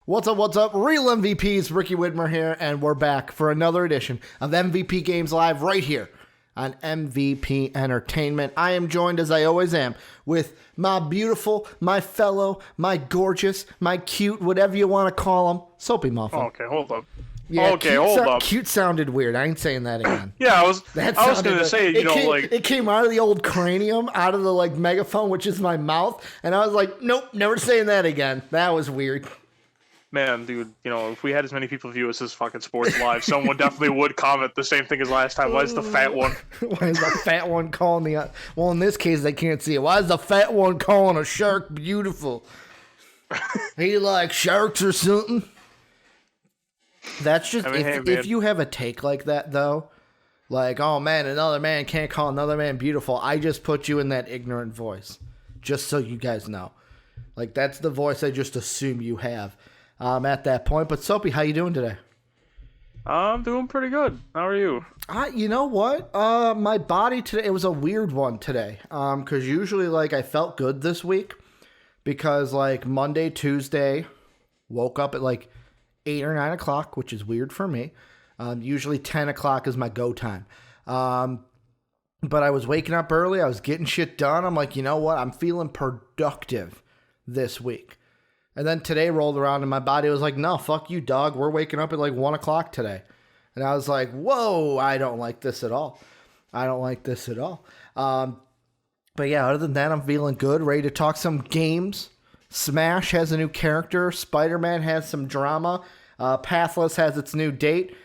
What's up? Real MVPs, Ricky Widmer here, and we're back for another edition of MVP Games Live right here on MVP Entertainment. I am joined, as I always am, with my beautiful, my fellow, my gorgeous, my cute, whatever you want to call him, Soapy Muffin. Okay, hold up. Yeah, okay, hold up. Cute sounded weird. I ain't saying that again. Yeah, I was going to say, it came out of the old cranium, out of the, megaphone, which is my mouth, and I was like, nope, never saying that again. That was weird. Man, dude, if we had as many people view us as fucking Sports Live, someone definitely would comment the same thing as last time. Why is the fat one? Why is the fat one calling the... Well, in this case, they can't see it. Why is the fat one calling a shark beautiful? He like sharks or something? That's just... if you have a take like that, though, like, oh, man, another man can't call another man beautiful, I just put you in that ignorant voice. Just so you guys know. Like, that's the voice I just assume you have. At that point. But Soapy, how you doing today? I'm doing pretty good. How are you? You know what? My body today, it was a weird one today. Because usually, I felt good this week. Because, Monday, Tuesday, woke up at, 8 or 9 o'clock, which is weird for me. Usually 10 o'clock is my go time. But I was waking up early. I was getting shit done. I'm like, you know what? I'm feeling productive this week. And then today rolled around and my body was like, no, fuck you, dog. We're waking up at 1 o'clock today. And I was like, whoa, I don't like this at all. But yeah, other than that, I'm feeling good. Ready to talk some games. Smash has a new character. Spider-Man has some drama. Pathless has its new date.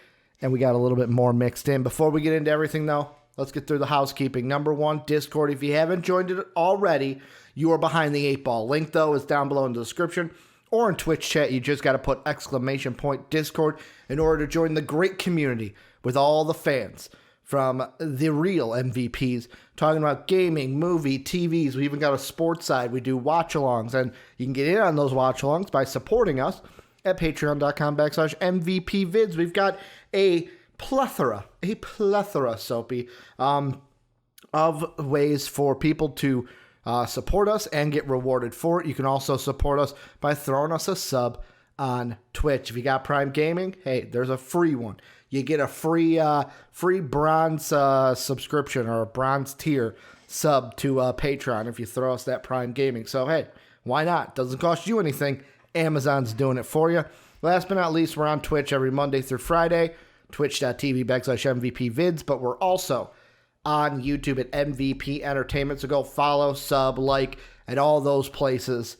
And we got a little bit more mixed in. Before we get into everything, though, let's get through the housekeeping. Number 1, Discord. If you haven't joined it already, you are behind the 8 ball. Link, though, is down below in the description. Or in Twitch chat, you just got to put ! Discord in order to join the great community with all the fans from the real MVPs talking about gaming, movie, TVs. We even got a sports side. We do watch-alongs, and you can get in on those watch-alongs by supporting us at patreon.com/MVPvids. We've got a plethora, Soapy, of ways for people to support us and get rewarded for it. You can also support us by throwing us a sub on Twitch. If you got Prime Gaming, hey, there's a free one. You get a free bronze subscription or a bronze tier sub to Patreon if you throw us that Prime Gaming. So, hey, why not? Doesn't cost you anything. Amazon's doing it for you. Last but not least, we're on Twitch every Monday through Friday, twitch.tv/MVPvids, but we're also on YouTube at MVP Entertainment. So go follow, sub, like, at all those places.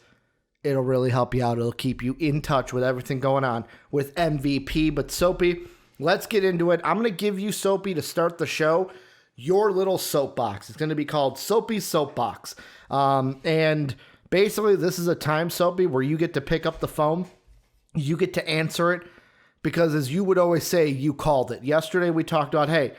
It'll really help you out. It'll keep you in touch with everything going on with MVP. But Soapy, let's get into it. I'm going to give you, Soapy, to start the show, your little soapbox. It's going to be called Soapy's Soapbox. And basically, this is a time, Soapy, where you get to pick up the phone. You get to answer it. Because as you would always say, you called it. Yesterday, we talked about, hey,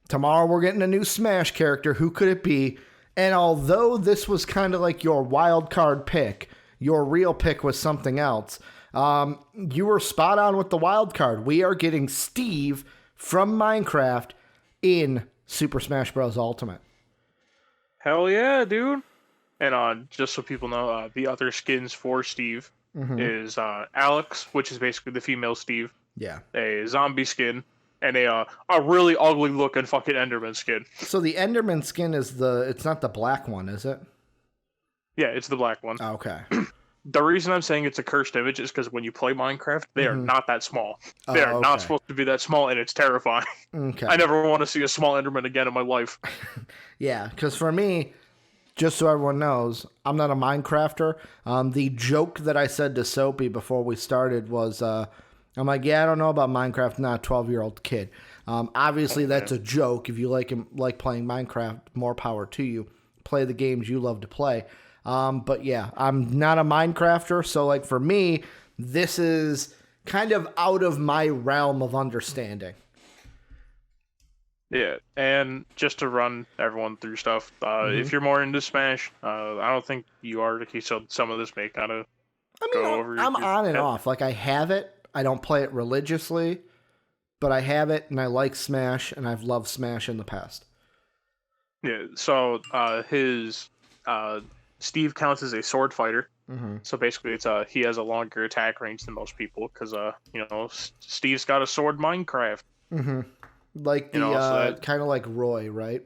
tomorrow we're getting a new Smash character. Who could it be? And although this was kind of like your wild card pick, your real pick was something else. You were spot on with the wild card. We are getting Steve from Minecraft in Super Smash Bros. Ultimate. Hell yeah, dude. And just so people know, the other skins for Steve is Alex, which is basically the female Steve. Yeah. A zombie skin. And a really ugly looking fucking Enderman skin. So the Enderman skin is it's not the black one, is it? Yeah, it's the black one. Oh, okay. The reason I'm saying it's a cursed image is because when you play Minecraft, they are not that small. They are not supposed to be that small, and it's terrifying. Okay. I never want to see a small Enderman again in my life. Yeah, because for me, just so everyone knows, I'm not a Minecrafter. The joke that I said to Soapy before we started was... I'm like, yeah, I don't know about Minecraft, not a 12-year-old kid. Obviously, that's a joke. If you like playing Minecraft, more power to you. Play the games you love to play. But yeah, I'm not a Minecrafter, so for me, this is kind of out of my realm of understanding. Yeah, and just to run everyone through stuff, if you're more into Smash, I don't think you are, so some of this may kind of go over I'm your on and head. off. I have it. I don't play it religiously, but I have it, and I like Smash, and I've loved Smash in the past. Yeah, so his Steve counts as a sword fighter, So basically, it's he has a longer attack range than most people because Steve's got a sword Minecraft. Like So the that kind of like Roy, right?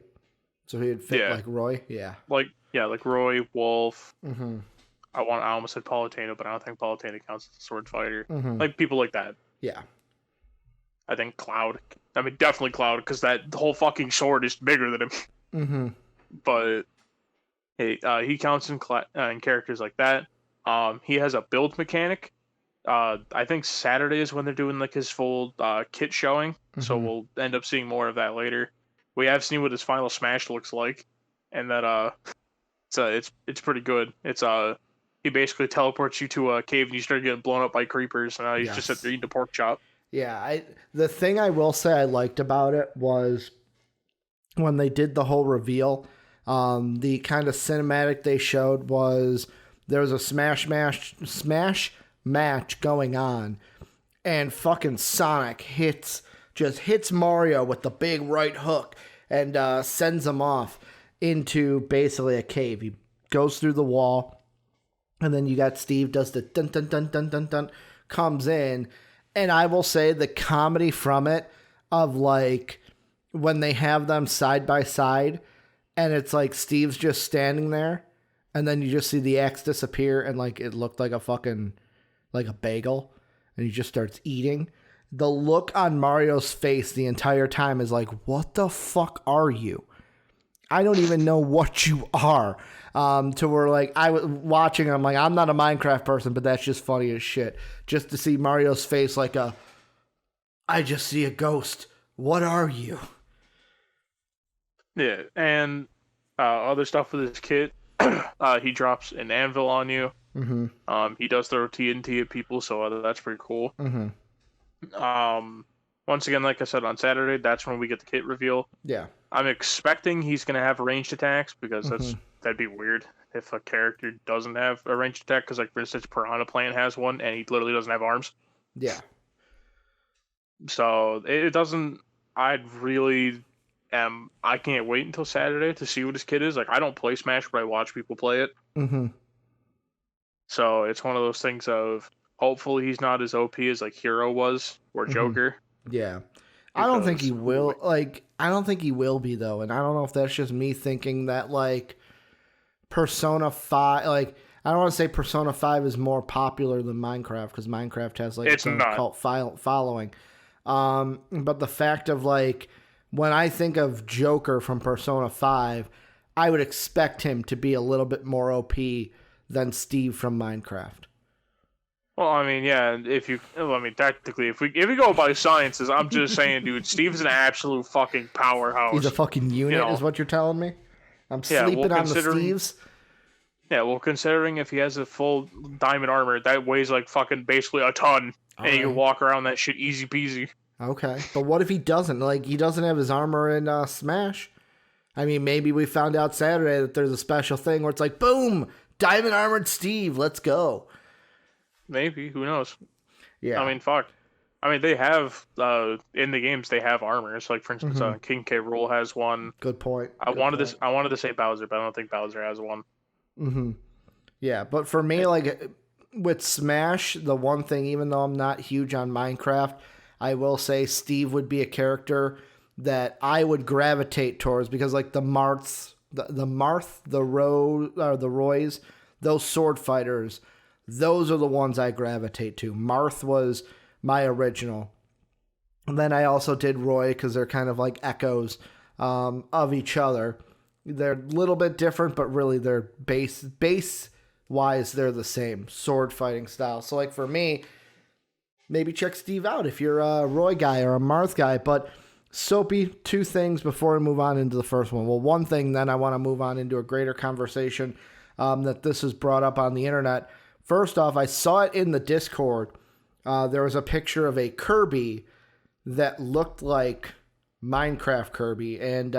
So he'd fit yeah, like Roy. Yeah. like Roy Wolf. I almost said Palatino, but I don't think Palatino counts as a sword fighter. Like people like that. Yeah. I think Cloud. I mean, definitely Cloud because that whole fucking sword is bigger than him. But hey, he counts in characters like that. He has a build mechanic. I think Saturday is when they're doing like his full kit showing, so we'll end up seeing more of that later. We have seen what his final smash looks like, and that it's pretty good. It's he basically teleports you to a cave and you start getting blown up by creepers, and he's just sitting there eating a pork chop. Yeah, the thing I will say I liked about it was when they did the whole reveal, the kind of cinematic they showed was there was a smash match going on, and fucking Sonic hits Mario with the big right hook and sends him off into basically a cave. He goes through the wall, and then you got Steve does the dun dun dun dun dun dun, comes in, and I will say the comedy from it of like when they have them side by side, and it's like Steve's just standing there, and then you just see the axe disappear, and like it looked like a fucking like a bagel, and he just starts eating. The look on Mario's face the entire time is like, what the fuck are you? I don't even know what you are. To where like I was watching, I'm like, I'm not a Minecraft person, but that's just funny as shit. Just to see Mario's face like I just see a ghost. What are you? Yeah, and other stuff with his kit, he drops an anvil on you. He does throw TNT at people, so that's pretty cool. Once again, like I said, on Saturday, that's when we get the kit reveal. Yeah. I'm expecting he's going to have ranged attacks because that'd be weird if a character doesn't have a ranged attack. Because, like, for instance, Piranha Plant has one and he literally doesn't have arms. Yeah. So it doesn't. I can't wait until Saturday to see what his kit is. Like, I don't play Smash, but I watch people play it. So it's one of those things of hopefully he's not as OP as like Hero was or Joker. Yeah. I don't think he will. Like, I don't think he will be, though. And I don't know if that's just me thinking that, like, Persona 5, like, I don't want to say Persona 5 is more popular than Minecraft, because Minecraft has, like, it's a not. cult following. But the fact of, like, when I think of Joker from Persona 5, I would expect him to be a little bit more OP than Steve from Minecraft. Well, I mean, yeah. Technically, if we go by sciences, I'm just saying, dude, Steve's an absolute fucking powerhouse. He's a fucking unit, is what you're telling me? I'm sleeping on the Steves. Yeah, well, considering if he has a full diamond armor, that weighs like fucking basically a ton, and you can walk around that shit easy peasy. Okay, but what if he doesn't? Like, he doesn't have his armor in Smash. I mean, maybe we found out Saturday that there's a special thing where it's like, boom, diamond armored Steve, let's go. Maybe, who knows? Yeah. I mean, fuck. I mean, they have in the games they have armors. Like for instance, King K. Rool has one. Good point. I wanted to say Bowser, but I don't think Bowser has one. Yeah, but for me, like with Smash, the one thing, even though I'm not huge on Minecraft, I will say Steve would be a character that I would gravitate towards because, like the Marths, the Roys, those sword fighters. Those are the ones I gravitate to. Marth was my original. And then I also did Roy because they're kind of like echoes of each other. They're a little bit different, but really they're base-wise, they're the same. Sword fighting style. So like for me, maybe check Steve out if you're a Roy guy or a Marth guy. But Soapy, two things before we move on into the first one. Well, one thing, then I want to move on into a greater conversation that this is brought up on the internet. First off, I saw it in the Discord. There was a picture of a Kirby that looked like Minecraft Kirby. And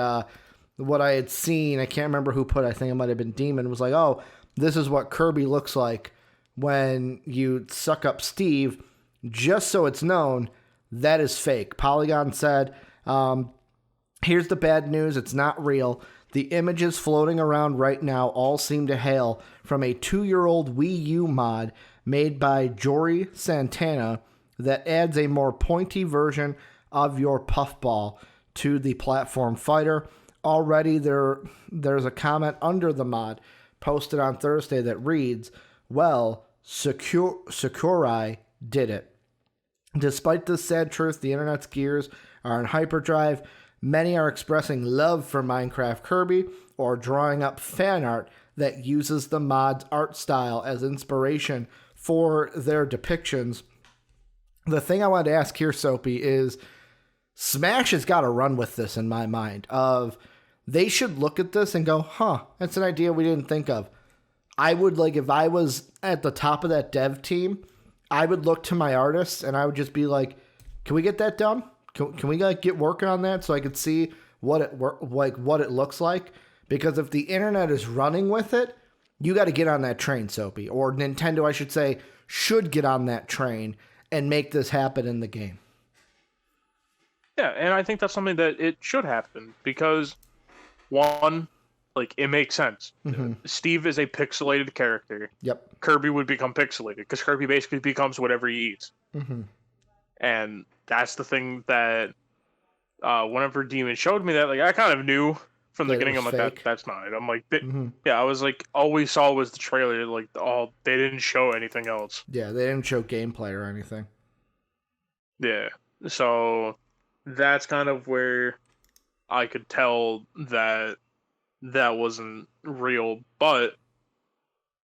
what I had seen, I can't remember who put it, I think it might have been Demon, was like, oh, this is what Kirby looks like when you suck up Steve. Just so it's known, that is fake. Polygon said, here's the bad news. It's not real. The images floating around right now all seem to hail from a 2-year-old Wii U mod made by Jory Santana that adds a more pointy version of your puffball to the platform fighter. Already there's a comment under the mod posted on Thursday that reads, well, Sakurai did it. Despite this sad truth, the internet's gears are in hyperdrive. Many are expressing love for Minecraft Kirby or drawing up fan art that uses the mod's art style as inspiration for their depictions. The thing I wanted to ask here, Soapy, is Smash has got to run with this in my mind. They should look at this and go, that's an idea we didn't think of. I would, like, if I was at the top of that dev team, I would look to my artists and I would just be like, can we get that done? Can we like get working on that so I could see what it looks like? Because if the internet is running with it, you got to get on that train, Soapy. Or Nintendo, I should say, should get on that train and make this happen in the game. Yeah, and I think that's something that it should happen because, one, like, it makes sense. Mm-hmm. Steve is a pixelated character. Yep. Kirby would become pixelated because Kirby basically becomes whatever he eats. Mm-hmm. And that's the thing that whenever Demon showed me that, like, I kind of knew from the beginning. I'm like, that's not it. I'm like, I was like, all we saw was the trailer. Like, they didn't show anything else. Yeah, they didn't show gameplay or anything. Yeah, so that's kind of where I could tell that wasn't real. But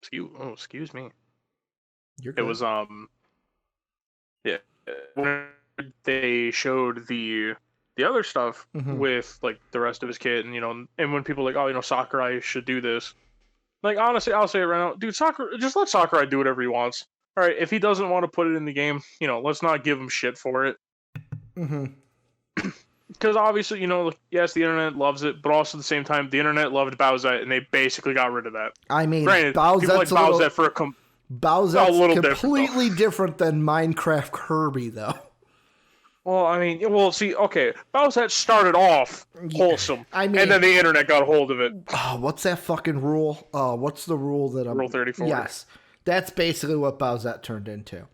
excuse me. You're good. It was yeah. When they showed the other stuff with like the rest of his kit, and and when people are like, Sakurai should do this. Like, honestly, I'll say it right now, dude. Just let Sakurai do whatever he wants. All right, if he doesn't want to put it in the game, let's not give him shit for it. Because obviously, yes, the internet loves it, but also at the same time, the internet loved Bowsette, and they basically got rid of that. I mean, granted, people like Bowsette for Bowsette's completely different than Minecraft Kirby, though. Well, see, okay, Bowsette started off wholesome, and then the internet got a hold of it. Oh, what's that fucking rule? What's the rule that Rule 34? Yes, that's basically what Bowsette turned into.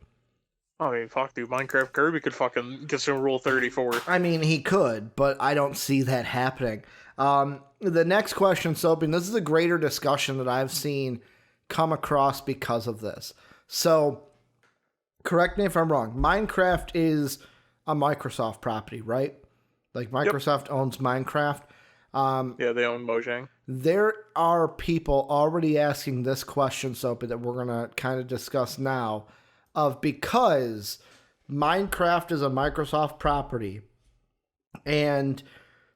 I mean, fuck, dude, Minecraft Kirby could fucking get some Rule 34. I mean, he could, but I don't see that happening. The next question, Soapy, and this is a greater discussion that I've seen come across because of this. So, correct me if I'm wrong. Minecraft is a Microsoft property, right? Like, Microsoft owns Minecraft. Yeah, they own Mojang. There are people already asking this question, Soapy, that we're going to kind of discuss now, of because Minecraft is a Microsoft property and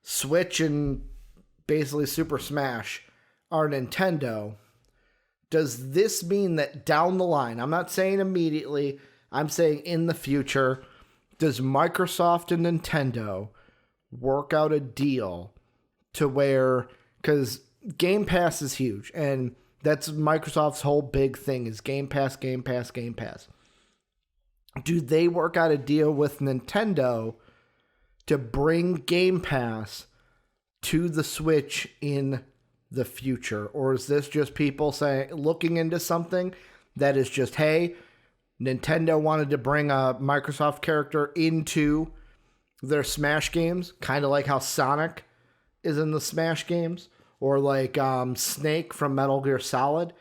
Switch and basically Super Smash are Nintendo, does this mean that down the line, I'm not saying immediately, I'm saying in the future, does Microsoft and Nintendo work out a deal to where, because Game Pass is huge, and that's Microsoft's whole big thing is Game Pass, Game Pass, Game Pass. Do they work out a deal with Nintendo to bring Game Pass to the Switch in the future? Or is this just people looking into something that is just, hey, Nintendo wanted to bring a Microsoft character into their Smash games, kind of like how Sonic is in the Smash games, or like Snake from Metal Gear Solid,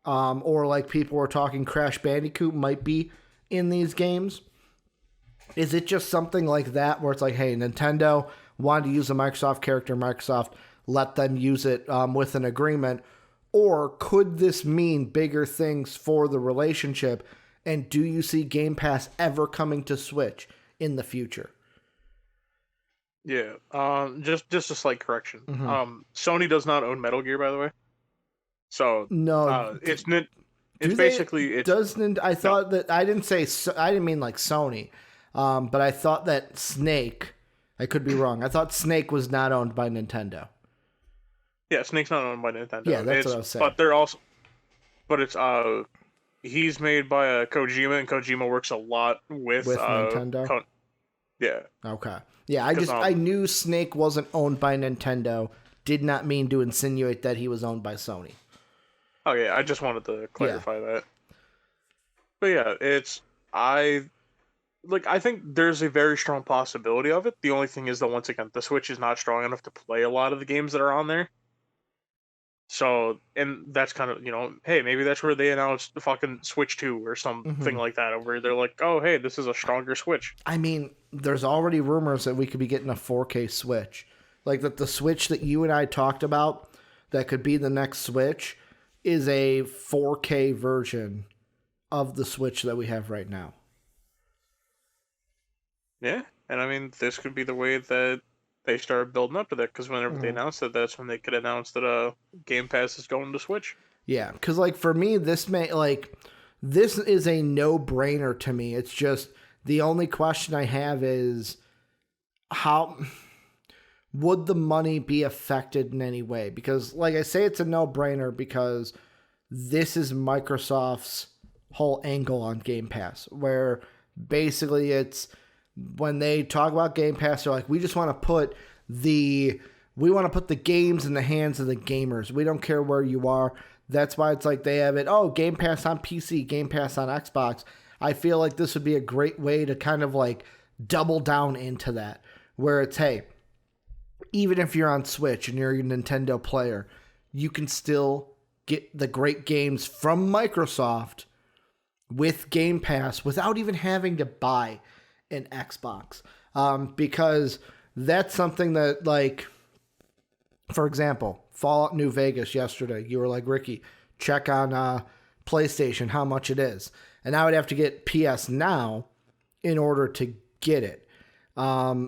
or like people were talking Crash Bandicoot might be in these games? Is it just something like that where it's like, hey, Nintendo wanted to use a Microsoft character, Microsoft let them use it with an agreement? Or could this mean bigger things for the relationship? And do you see Game Pass ever coming to Switch in the future? Yeah, just a slight correction. Sony does not own Metal Gear, by the way. So no, it's basically it doesn't. I thought that I didn't mean like Sony, but I thought that Snake. I could be wrong. I thought Snake was not owned by Nintendo. Yeah, Snake's not owned by Nintendo. Yeah, that's what I was saying. But it's he's made by Kojima, and Kojima works a lot with Nintendo. Yeah. Okay. Yeah, I knew Snake wasn't owned by Nintendo did not mean to insinuate that he was owned by Sony. Oh yeah, I just wanted to clarify that. But yeah, I think there's a very strong possibility of it. The only thing is that once again, the Switch is not strong enough to play a lot of the games that are on there. So, and that's kind of, hey, maybe that's where they announced the fucking Switch 2 or something like that, where they're like, oh, hey, this is a stronger Switch. I mean, there's already rumors that we could be getting a 4K Switch. Like that the Switch that you and I talked about that could be the next Switch is a 4K version of the Switch that we have right now. Yeah, and I mean, this could be the way that they started building up to that, because whenever they announced it, that's when they could announce that Game Pass is going to Switch. Yeah, because like for me, this is a no-brainer to me. It's just the only question I have is how would the money be affected in any way? Because like I say, it's a no-brainer because this is Microsoft's whole angle on Game Pass, where basically it's when they talk about Game Pass, they're like, we just want to put the games in the hands of the gamers. We don't care where you are. That's why it's like they have it, Game Pass on PC, Game Pass on Xbox. I feel like this would be a great way to kind of like double down into that, where it's, hey, even if you're on Switch and you're a Nintendo player, you can still get the great games from Microsoft with Game Pass without even having to buy an Xbox. Because that's something that, like, for example, Fallout New Vegas yesterday, you were like, Ricky, check on PlayStation how much it is. And I would have to get PS Now in order to get it.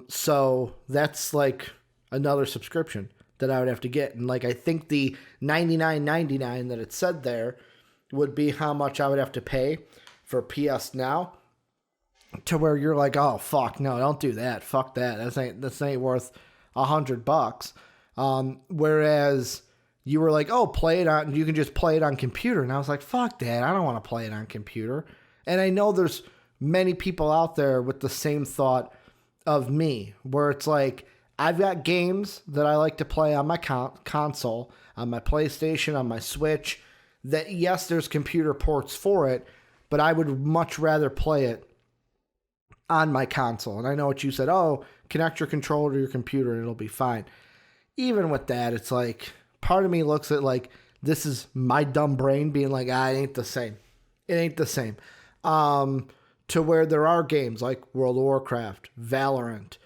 So that's like another subscription that I would have to get. And like, I think the $99.99 that it said there would be how much I would have to pay for PS Now, to where you're like, oh fuck, no, don't do that. Fuck that. This ain't worth $100. Whereas you were like, oh, you can just play it on computer. And I was like, fuck that. I don't want to play it on computer. And I know there's many people out there with the same thought of me, where it's like, I've got games that I like to play on my console, on my PlayStation, on my Switch, that yes, there's computer ports for it, but I would much rather play it on my console. And I know what you said, connect your controller to your computer and it'll be fine. Even with that, it's like, part of me looks at like, this is my dumb brain being like, it ain't the same. It ain't the same. To where there are games like World of Warcraft, Valorant,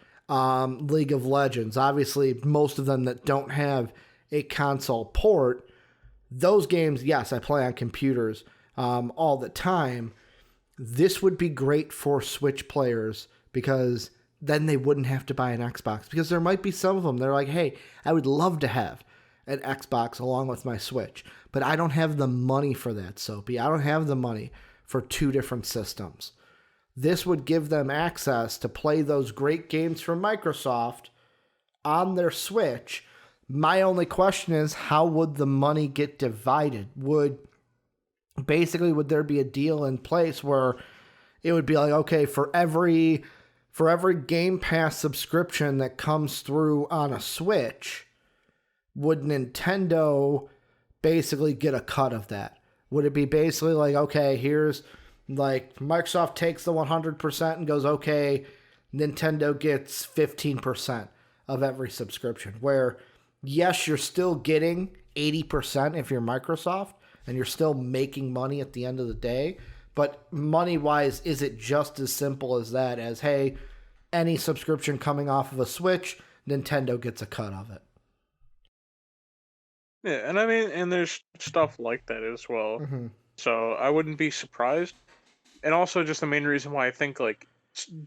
League of Legends, obviously most of them that don't have a console port, those games, yes, I play on computers all the time. This would be great for Switch players because then they wouldn't have to buy an Xbox, because there might be some of them, they're like, hey, I would love to have an Xbox along with my Switch, but I don't have the money for that, Soapy. I don't have the money for two different systems. This would give them access to play those great games from Microsoft on their Switch. My only question is, how would the money get divided? Would there be a deal in place where it would be like, okay, for every Game Pass subscription that comes through on a Switch, would Nintendo basically get a cut of that? Would it be basically like, okay, here's like Microsoft takes the 100% and goes, okay, Nintendo gets 15% of every subscription, where yes, you're still getting 80% if you're Microsoft and you're still making money at the end of the day. But money-wise, is it just as simple as that, as, hey, any subscription coming off of a Switch, Nintendo gets a cut of it? Yeah, and I mean, and there's stuff like that as well. Mm-hmm. So I wouldn't be surprised. And also just the main reason why I think, like,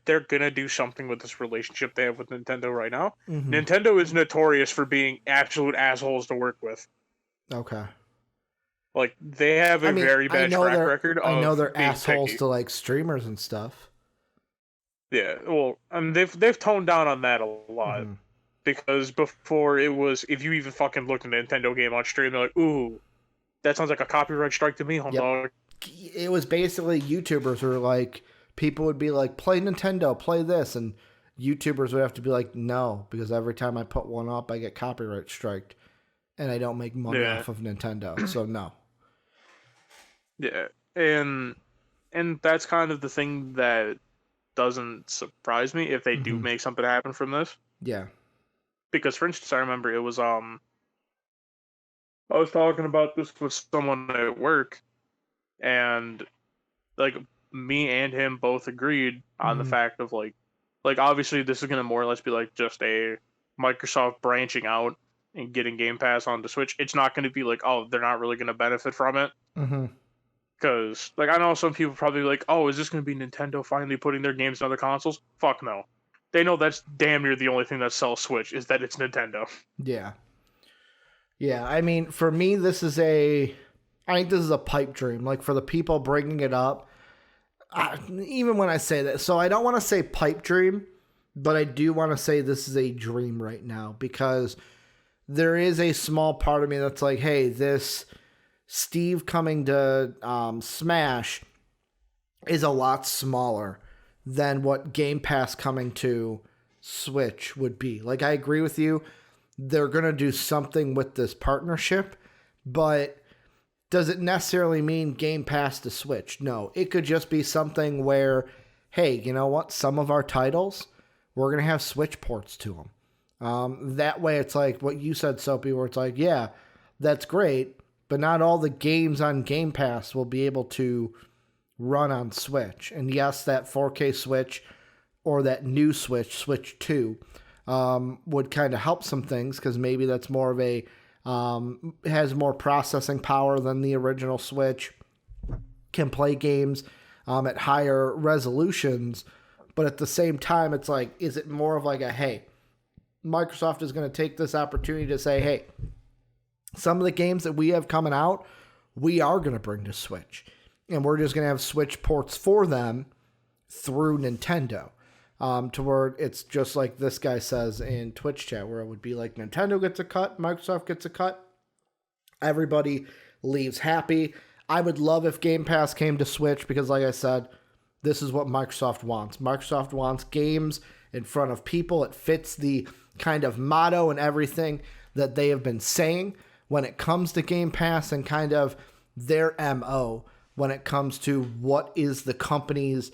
they're going to do something with this relationship they have with Nintendo right now. Mm-hmm. Nintendo is notorious for being absolute assholes to work with. Okay. Like, they have a very bad track record of I know they're assholes picky to, like, streamers and stuff. Yeah, well, they've toned down on that a lot. Mm-hmm. Because before it was, if you even fucking looked at a Nintendo game on stream, they're like, ooh, that sounds like a copyright strike to me, dog. It was basically YouTubers were like, people would be like, play Nintendo, play this, and YouTubers would have to be like, no, because every time I put one up, I get copyright striked, and I don't make money off of Nintendo. So no. Yeah, and that's kind of the thing that doesn't surprise me if they do make something happen from this. Yeah. Because, for instance, I remember it was I was talking about this with someone at work, and like me and him both agreed on the fact of like obviously this is gonna more or less be like just a Microsoft branching out and getting Game Pass on the Switch. It's not going to be like, oh, they're not really going to benefit from it. Because, like, I know some people probably like, oh, is this going to be Nintendo finally putting their games on other consoles? Fuck no. They know that's damn near the only thing that sells Switch, is that it's Nintendo. Yeah. Yeah, I mean, for me, I think this is a pipe dream. Like, for the people bringing it up, even when I say that, so I don't want to say pipe dream, but I do want to say this is a dream right now, because there is a small part of me that's like, hey, this Steve coming to Smash is a lot smaller than what Game Pass coming to Switch would be. Like, I agree with you. They're going to do something with this partnership, but does it necessarily mean Game Pass to Switch? No, it could just be something where, hey, you know what? Some of our titles, we're going to have Switch ports to them. That way it's like what you said, Soapy, where it's like, yeah, that's great, but not all the games on Game Pass will be able to run on Switch. And yes, that 4K Switch or that new Switch, Switch 2, would kind of help some things, because maybe that's more of a, has more processing power than the original Switch, can play games at higher resolutions. But at the same time, it's like, is it more of like a, hey, Microsoft is going to take this opportunity to say, hey, some of the games that we have coming out, we are going to bring to Switch. And we're just going to have Switch ports for them through Nintendo. To where it's just like this guy says in Twitch chat, where it would be like Nintendo gets a cut, Microsoft gets a cut, everybody leaves happy. I would love if Game Pass came to Switch, because like I said, this is what Microsoft wants. Microsoft wants games in front of people. It fits the kind of motto and everything that they have been saying when it comes to Game Pass, and kind of their MO when it comes to what is the company's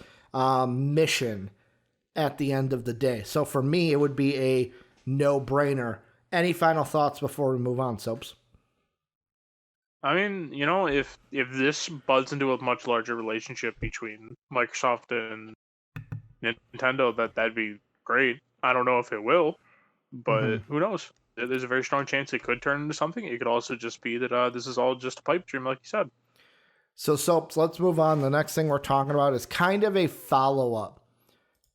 mission at the end of the day. So for me, it would be a no-brainer. Any final thoughts before we move on, Soaps? I mean, you know, if this buds into a much larger relationship between Microsoft and Nintendo, that'd be great. I don't know if it will, but who knows? There's a very strong chance it could turn into something. It could also just be that this is all just a pipe dream, like you said. So, Soaps, let's move on. The next thing we're talking about is kind of a follow-up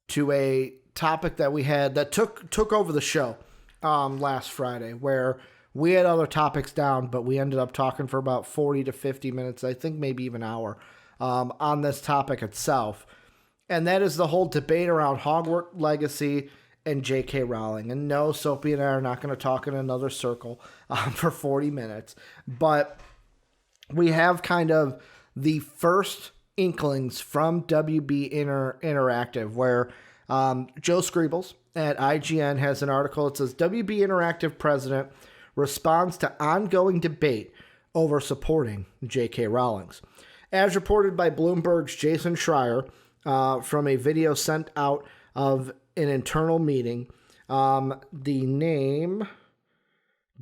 to a topic that we had that took over the show last Friday, where we had other topics down, but we ended up talking for about 40 to 50 minutes, I think maybe even an hour, on this topic itself. And that is the whole debate around Hogwarts Legacy and J.K. Rowling. And no, Soapy and I are not going to talk in another circle for 40 minutes. But we have kind of the first inklings from WB Interactive, where Joe Scribbles at IGN has an article that says, WB Interactive president responds to ongoing debate over supporting J.K. Rowling's. As reported by Bloomberg's Jason Schreier from a video sent out of an internal meeting, the name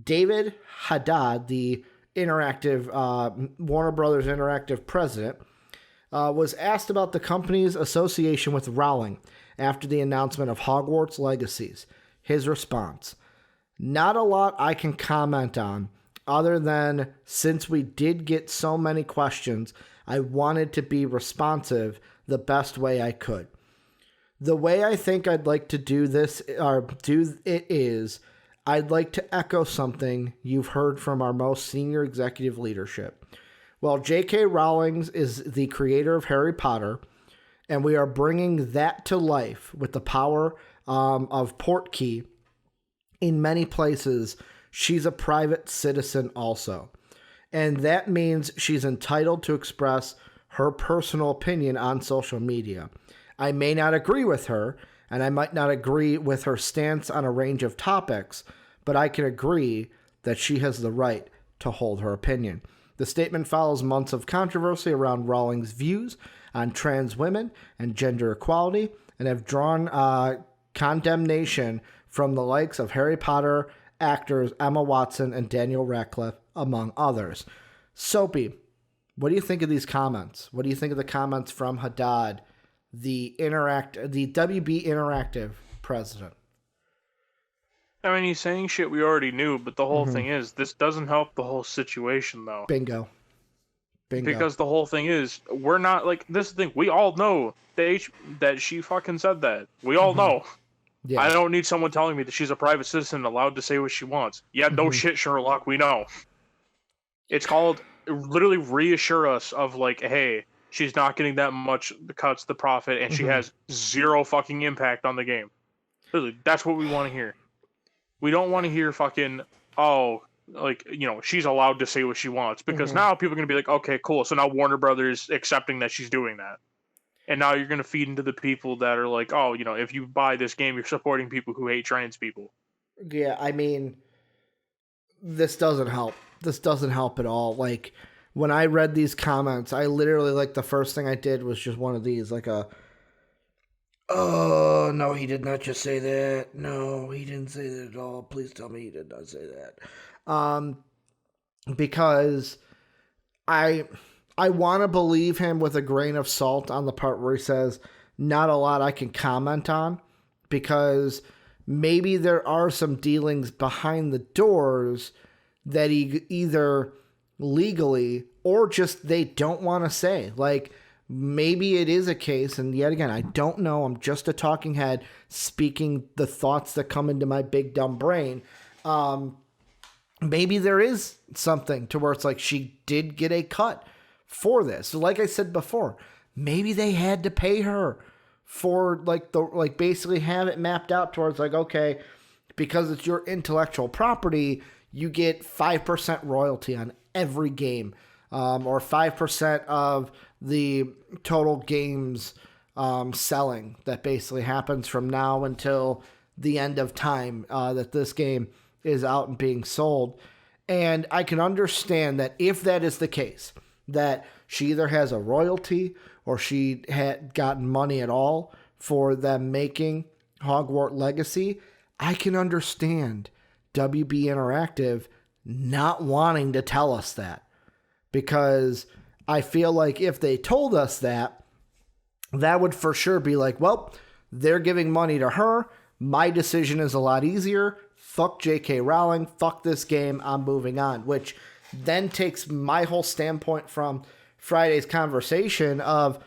David Haddad, the Interactive Warner Brothers Interactive president, was asked about the company's association with Rowling after the announcement of Hogwarts Legacies. His response: not a lot I can comment on, other than since we did get so many questions, I wanted to be responsive the best way I could. The way I think I'd like to do this, or do it, is I'd like to echo something you've heard from our most senior executive leadership. Well, J.K. Rowling is the creator of Harry Potter, and we are bringing that to life with the power of Portkey. In many places, she's a private citizen also. And that means she's entitled to express her personal opinion on social media. I may not agree with her, and I might not agree with her stance on a range of topics, but I can agree that she has the right to hold her opinion. The statement follows months of controversy around Rowling's views on trans women and gender equality, and have drawn condemnation from the likes of Harry Potter actors Emma Watson and Daniel Radcliffe, among others. Soapy, what do you think of these comments? What do you think of the comments from Haddad, the WB Interactive president? I mean, he's saying shit we already knew, but the whole thing is, this doesn't help the whole situation, though. Bingo. Because the whole thing is, we're not, like, this is the thing, we all know that she fucking said that. We all know. Yeah. I don't need someone telling me that she's a private citizen allowed to say what she wants. Yeah, no shit, Sherlock, we know. It's called, literally reassure us of, like, hey, she's not getting that much cuts, the profit, and she has zero fucking impact on the game. Literally, that's what we want to hear. We don't want to hear fucking, oh, like, you know, she's allowed to say what she wants. Because now people are going to be like, okay, cool. So now Warner Brothers accepting that she's doing that. And now you're going to feed into the people that are like, oh, you know, if you buy this game, you're supporting people who hate trans people. Yeah, I mean, this doesn't help. This doesn't help at all. Like, when I read these comments, I literally, like, the first thing I did was just one of these, like oh, no, he did not just say that. No, he didn't say that at all. Please tell me he did not say that. Because I want to believe him with a grain of salt on the part where he says, not a lot I can comment on, because maybe there are some dealings behind the doors that he either legally or just they don't want to say. Like, maybe it is a case, and yet again, I don't know. I'm just a talking head speaking the thoughts that come into my big dumb brain. Maybe there is something to where it's like she did get a cut for this. So like I said before, maybe they had to pay her for like basically have it mapped out towards like, okay, because it's your intellectual property, you get 5% royalty on every game, or 5% of the total games selling that basically happens from now until the end of time that this game is out and being sold. And I can understand that if that is the case, that she either has a royalty or she had gotten money at all for them making Hogwarts Legacy, I can understand WB Interactive not wanting to tell us that. Because I feel like if they told us that, that would for sure be like, well, they're giving money to her. My decision is a lot easier. Fuck J.K. Rowling. Fuck this game. I'm moving on. Which then takes my whole standpoint from Friday's conversation of,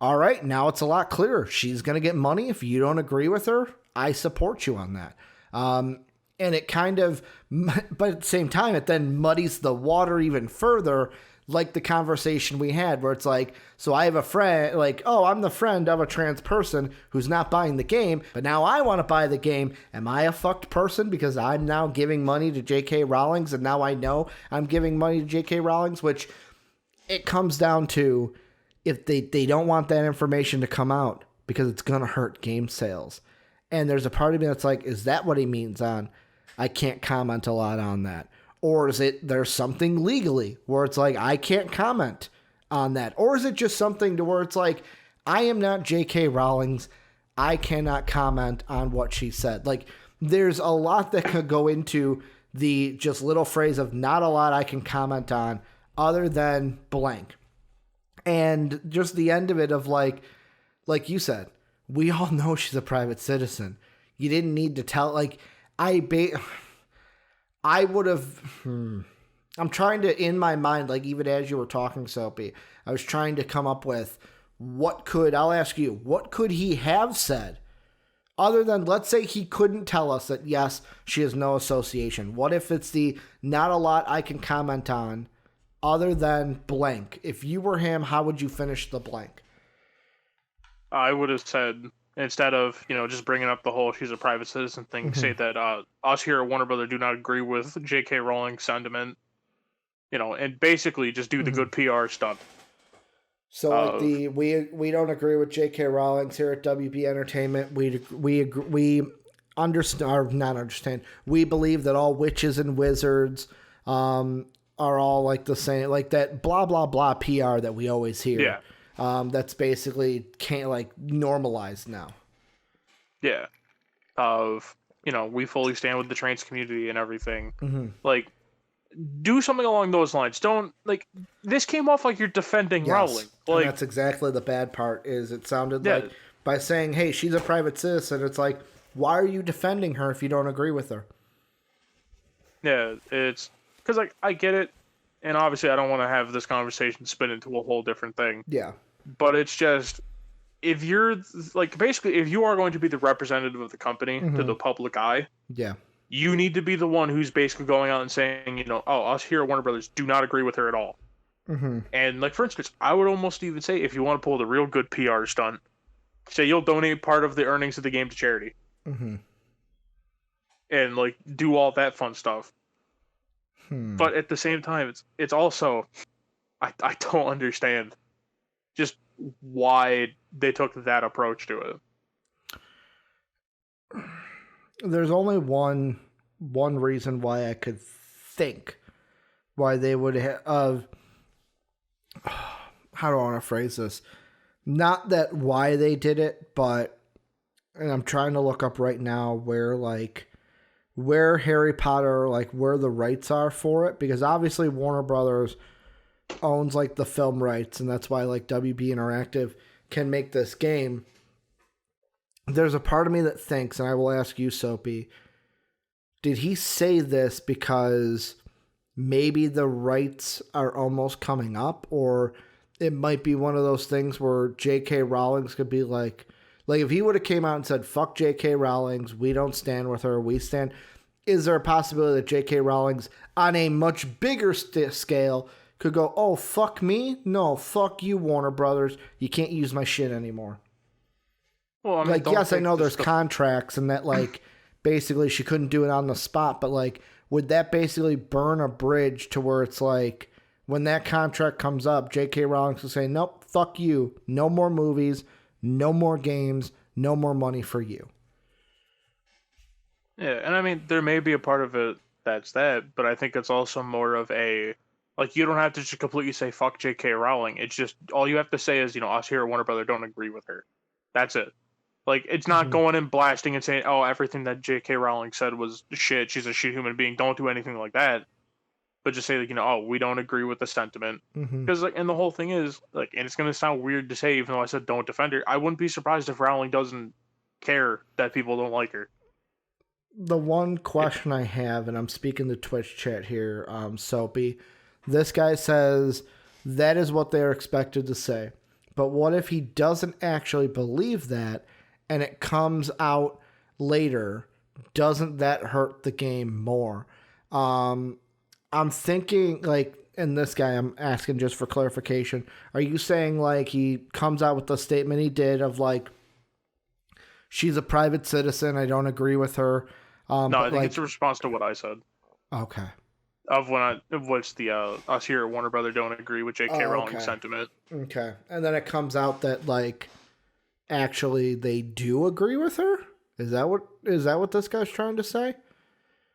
all right, now it's a lot clearer. She's going to get money. If you don't agree with her, I support you on that. And it kind of, but at the same time, it then muddies the water even further, like the conversation we had where it's like, so I have a friend, like, oh, I'm the friend of a trans person who's not buying the game, but now I want to buy the game. Am I a fucked person because I'm now giving money to J.K. Rowling's, and now I know I'm giving money to J.K. Rowling's, which it comes down to if they don't want that information to come out because it's going to hurt game sales. And there's a part of me that's like, is that what he means on, I can't comment a lot on that? Or is it there's something legally where it's like, I can't comment on that? Or is it just something to where it's like, I am not J.K. Rowling's, I cannot comment on what she said. Like, there's a lot that could go into the just little phrase of not a lot I can comment on other than blank. And just the end of it of like you said, we all know she's a private citizen. You didn't need to tell, like, I would have, I'm trying to, in my mind, like even as you were talking, Soapy, I was trying to come up with I'll ask you, what could he have said other than, let's say he couldn't tell us that, yes, she has no association. What if it's the not a lot I can comment on other than blank? If you were him, how would you finish the blank? I would have said, instead of, just bringing up the whole she's a private citizen thing, say that us here at Warner Brother do not agree with J.K. Rowling's sentiment, and basically just do the good PR stunt. So like of we don't agree with J.K. Rowling here at WB Entertainment. We understand or not understand. We believe that all witches and wizards are all like the same, like that blah blah blah PR that we always hear. yeah, That's basically can't like normalized now. yeah, of we fully stand with the trans community and everything. Mm-hmm. Like, do something along those lines. Don't like this came off like you're defending Rowling. And Like, that's exactly the bad part. Is it sounded yeah, like by saying, "Hey, she's a private citizen," it's like, why are you defending her if you don't agree with her? yeah, it's because like I get it, and obviously I don't want to have this conversation spin into a whole different thing. Yeah. But it's just if you're like basically if you are going to be the representative of the company to the public eye, Yeah. you need to be the one who's basically going out and saying, oh, us here at Warner Brothers do not agree with her at all. Mm-hmm. And like for instance, I would almost even say if you want to pull the real good PR stunt, say you'll donate part of the earnings of the game to charity. Mm-hmm. And like do all that fun stuff. But at the same time, it's also I don't understand just why they took that approach to it. There's only one reason why I could think why they would have. How do I want to phrase this? Not that why they did it, but and I'm trying to look up right now where Harry Potter, like where the rights are for it, because obviously Warner Brothers owns like the film rights, and that's why like WB Interactive can make this game. There's a part of me that thinks, and I will ask you, Soapy, did he say this because maybe the rights are almost coming up, or it might be one of those things where J.K. Rowling could be like if he would have came out and said, fuck J.K. Rowling, we don't stand with her, we stand. Is there a possibility that J.K. Rowling's on a much bigger scale could go, oh, fuck me? No, fuck you, Warner Brothers. You can't use my shit anymore. Well, I mean, like, yes, I know there's contracts and that, like, basically she couldn't do it on the spot, but, like, would that basically burn a bridge to where it's like, when that contract comes up, J.K. Rowling will say, nope, fuck you. No more movies. No more games, no more money for you. Yeah, and I mean, there may be a part of it that's that, but I think it's also more of a, like, you don't have to just completely say, fuck J.K. Rowling. It's just, all you have to say is, us here at Warner Brother don't agree with her. That's it. Like, it's not going and blasting and saying, oh, everything that J.K. Rowling said was shit, she's a shit human being, don't do anything like that. But just say, like, oh, we don't agree with the sentiment. Because, like, and the whole thing is, like, and it's going to sound weird to say, even though I said don't defend her, I wouldn't be surprised if Rowling doesn't care that people don't like her. The one question I have, and I'm speaking to Twitch chat here, Soapy, this guy says that is what they're expected to say. But what if he doesn't actually believe that, and it comes out later? Doesn't that hurt the game more? I'm thinking, like, and this guy, I'm asking just for clarification. Are you saying, like, he comes out with the statement he did of, like, she's a private citizen, I don't agree with her? No, I think it's a response to what I said. Okay. Of what's the, us here at Warner Brother don't agree with J.K. Rowling's sentiment. Okay. And then it comes out that, like, actually they do agree with her? Is that what this guy's trying to say?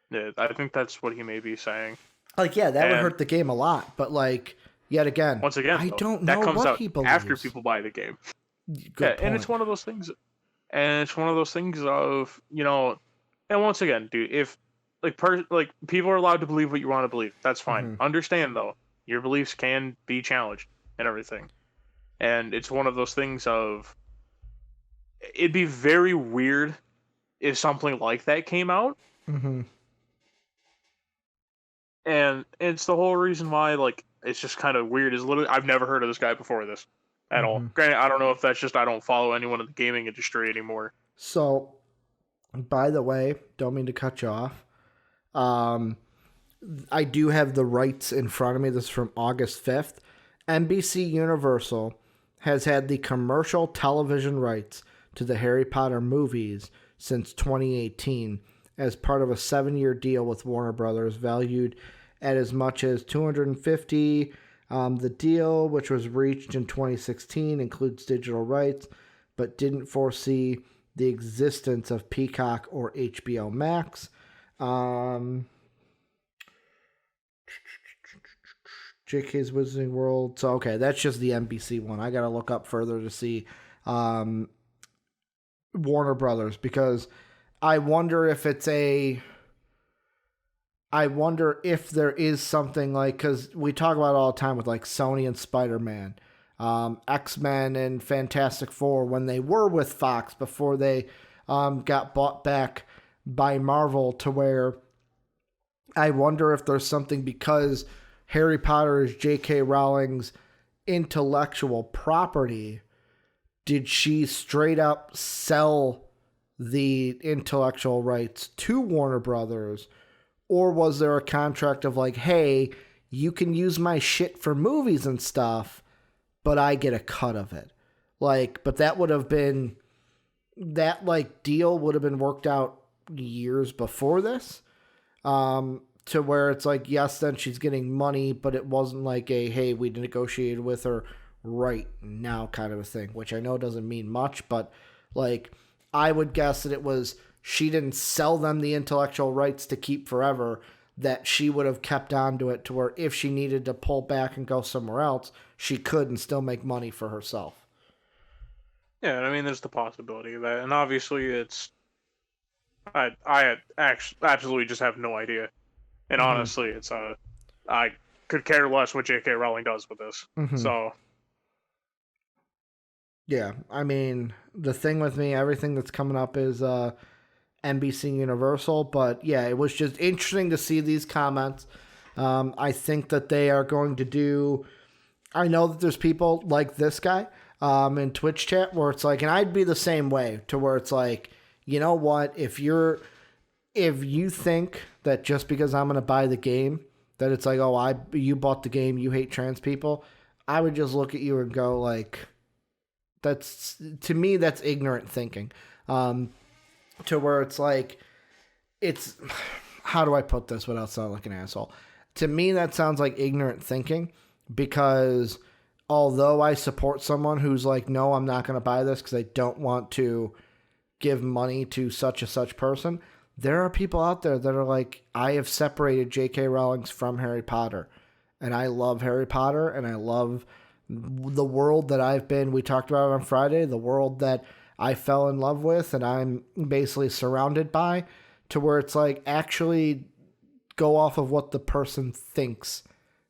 Yeah, I think that's what he may be saying. Like, yeah, that would hurt the game a lot, but, like, yet again, once again, I don't know that comes what out he believes. after people buy the game. Good point. And it's one of those things, of, and once again, dude, if, like, people are allowed to believe what you want to believe, that's fine. Understand, though, your beliefs can be challenged and everything. And it's one of those things of, it'd be very weird if something like that came out. And it's the whole reason why, like, it's just kind of weird. Is literally, I've never heard of this guy before this at all. Granted, I don't know if that's just I don't follow anyone in the gaming industry anymore. So, by the way, don't mean to cut you off. I do have the rights in front of me. This is from August 5th. NBC Universal has had the commercial television rights to the Harry Potter movies since 2018 as part of a 7-year deal with Warner Brothers valued at as much as $250 The deal, which was reached in 2016, includes digital rights, but didn't foresee the existence of Peacock or HBO Max. JK's Wizarding World. So, okay, that's just the NBC one. I got to look up further to see Warner Brothers, because I wonder if it's a. I wonder if there is something like, because we talk about it all the time with like Sony and Spider-Man, X-Men and Fantastic Four when they were with Fox before they got bought back by Marvel, to where I wonder if there's something, because Harry Potter is J.K. Rowling's intellectual property. Did she straight up sell the intellectual rights to Warner Brothers? Or was there a contract of like, hey, you can use my shit for movies and stuff, but I get a cut of it? Like, but that would have been, that like deal would have been worked out years before this. To where it's like, yes, then she's getting money, but it wasn't like a, hey, we negotiated with her right now kind of a thing, which I know doesn't mean much, but like, I would guess that it was, she didn't sell them the intellectual rights to keep forever, that she would have kept on to it to where if she needed to pull back and go somewhere else, she could and still make money for herself. Yeah, I mean, there's the possibility of that, and obviously it's. I actually absolutely just have no idea, and honestly, it's I could care less what J.K. Rowling does with this. So. Yeah, I mean, the thing with me, everything that's coming up is NBC Universal, but yeah, it was just interesting to see these comments. I think that they are going to do. I know that there's people like this guy in Twitch chat where it's like, and I'd be the same way, to where it's like, you know what, if you think that just because I'm going to buy the game, that it's like, oh, you bought the game, you hate trans people, I would just look at you and go like, that's, to me, that's ignorant thinking. To where it's like, it's, how do I put this without sounding like an asshole? To me, that sounds like ignorant thinking, because although I support someone who's like, no, I'm not going to buy this because I don't want to give money to such and such person, there are people out there that are like, I have separated J.K. Rowling from Harry Potter, and I love Harry Potter, and I love the world that I've been, we talked about it on Friday, the world that I fell in love with and I'm basically surrounded by, to where it's like, actually go off of what the person thinks,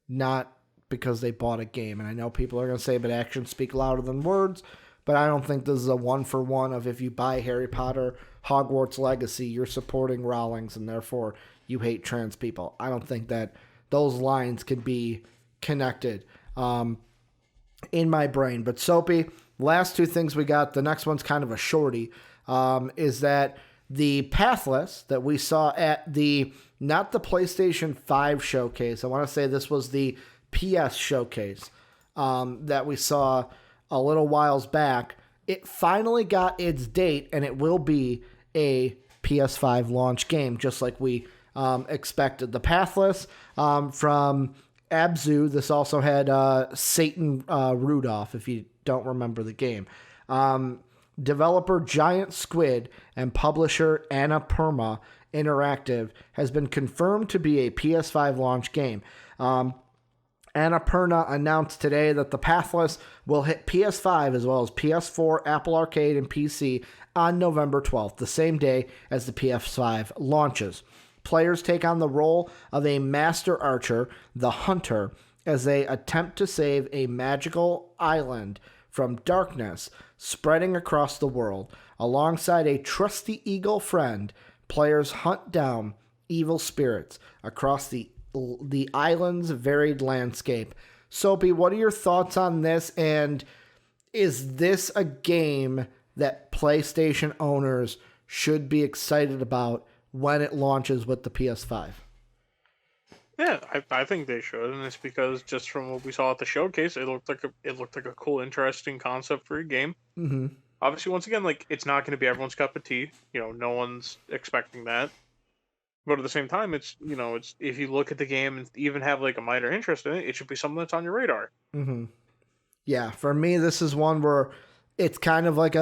not because they bought a game. And I know people are going to say, but actions speak louder than words, but I don't think this is a 1-for-1 of if you buy Harry Potter Hogwarts Legacy, you're supporting Rowling's and therefore you hate trans people. I don't think that those lines can be connected in my brain. But Soapy, last two things we got, the next one's kind of a shorty, is that the Pathless that we saw at the, not the PlayStation 5 showcase, I want to say this was the PS showcase that we saw a little whiles back, it finally got its date, and it will be a PS5 launch game, just like we expected. The Pathless from Abzu, this also had Satan Rudolph, if you don't remember the game. Developer Giant Squid and publisher Annapurna Interactive has been confirmed to be a PS5 launch game. Annapurna announced today that the Pathless will hit PS5 as well as PS4, Apple Arcade, and PC on November 12th, the same day as the PS5 launches. Players take on the role of a master archer, the Hunter, as they attempt to save a magical island from darkness spreading across the world. Alongside a trusty eagle friend, players hunt down evil spirits across the island's varied landscape. Soapy, what are your thoughts on this? And is this a game that PlayStation owners should be excited about when it launches with the PS5? Yeah, I think they should, and it's because just from what we saw at the showcase, it looked like a cool, interesting concept for a game. Mm-hmm. Obviously, once again, like, it's not going to be everyone's cup of tea. You know, no one's expecting that. But at the same time, it's it's if you look at the game and even have like a minor interest in it, it should be something that's on your radar. Mm-hmm. Yeah, for me, this is one where it's kind of like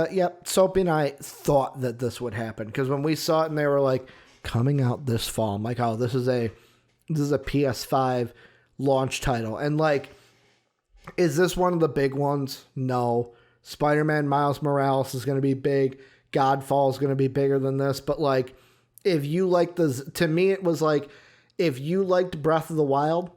Soapy and I thought that this would happen because when we saw it and they were like coming out this fall, I'm like, oh, this is a PS5 launch title, and like, is this one of the big ones? No. Spider-Man Miles Morales is going to be big. Godfall is going to be bigger than this, but like, if you like to me, it was like, if you liked Breath of the Wild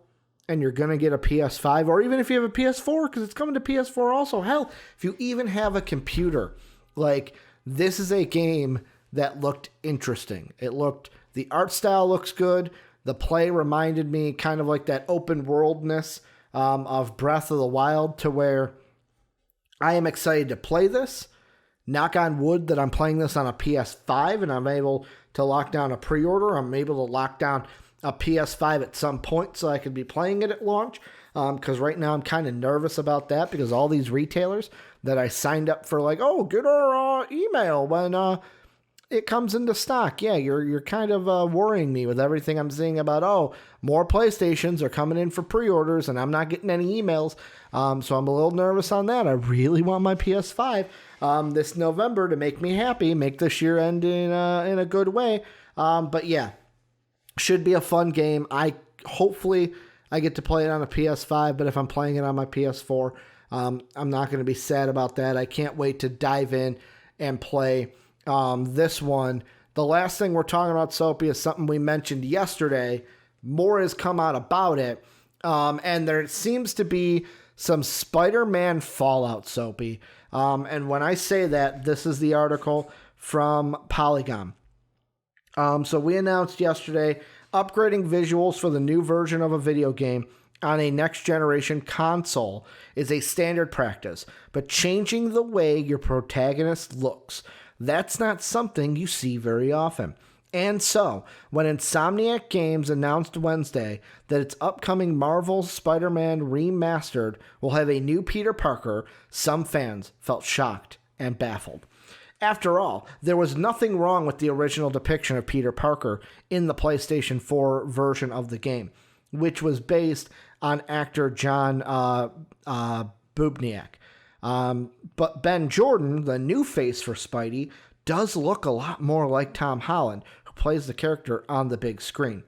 and you're going to get a PS5, or even if you have a PS4, because it's coming to PS4 also, hell, if you even have a computer, like, this is a game that looked interesting. The art style looks good. The play reminded me kind of like that open worldness of Breath of the Wild, to where I am excited to play this. Knock on wood that I'm playing this on a PS5 and I'm able to lock down a pre-order. I'm able to lock down a PS5 at some point so I could be playing it at launch. Because right now I'm kind of nervous about that because all these retailers that I signed up for, like, oh, get our email when it comes into stock. Yeah, you're kind of worrying me with everything I'm seeing about, oh, more PlayStations are coming in for pre-orders and I'm not getting any emails. So I'm a little nervous on that. I really want my PS5 this November to make me happy, make this year end in a good way. But yeah, should be a fun game. Hopefully I get to play it on a PS5, but if I'm playing it on my PS4, I'm not going to be sad about that. I can't wait to dive in and play this one. The last thing we're talking about, Soapy, is something we mentioned yesterday. More has come out about it. And there seems to be some Spider-Man fallout, Soapy. And when I say that, this is the article from Polygon. So we announced yesterday upgrading visuals for the new version of a video game on a next-generation console is a standard practice, but changing the way your protagonist looks, that's not something you see very often. And so, when Insomniac Games announced Wednesday that its upcoming Marvel's Spider-Man Remastered will have a new Peter Parker, some fans felt shocked and baffled. After all, there was nothing wrong with the original depiction of Peter Parker in the PlayStation 4 version of the game, which was based on actor John Bubniak. But Ben Jordan, the new face for Spidey, does look a lot more like Tom Holland, who plays the character on the big screen.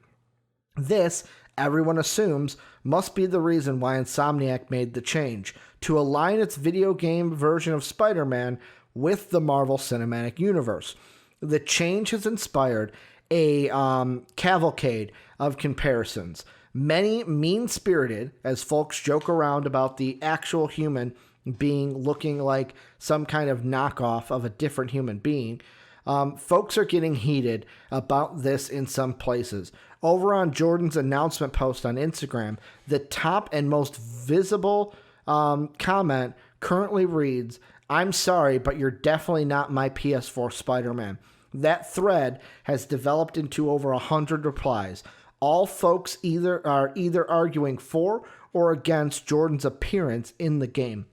This, everyone assumes, must be the reason why Insomniac made the change, to align its video game version of Spider-Man with the Marvel Cinematic Universe. The change has inspired a cavalcade of comparisons, many mean-spirited, as folks joke around about the actual human being looking like some kind of knockoff of a different human being. Folks are getting heated about this in some places. Over on Jordan's announcement post on Instagram, the top and most visible comment currently reads, "I'm sorry, but you're definitely not my PS4 Spider-Man." That thread has developed into over 100 replies. All folks are either arguing for or against Jordan's appearance in the game.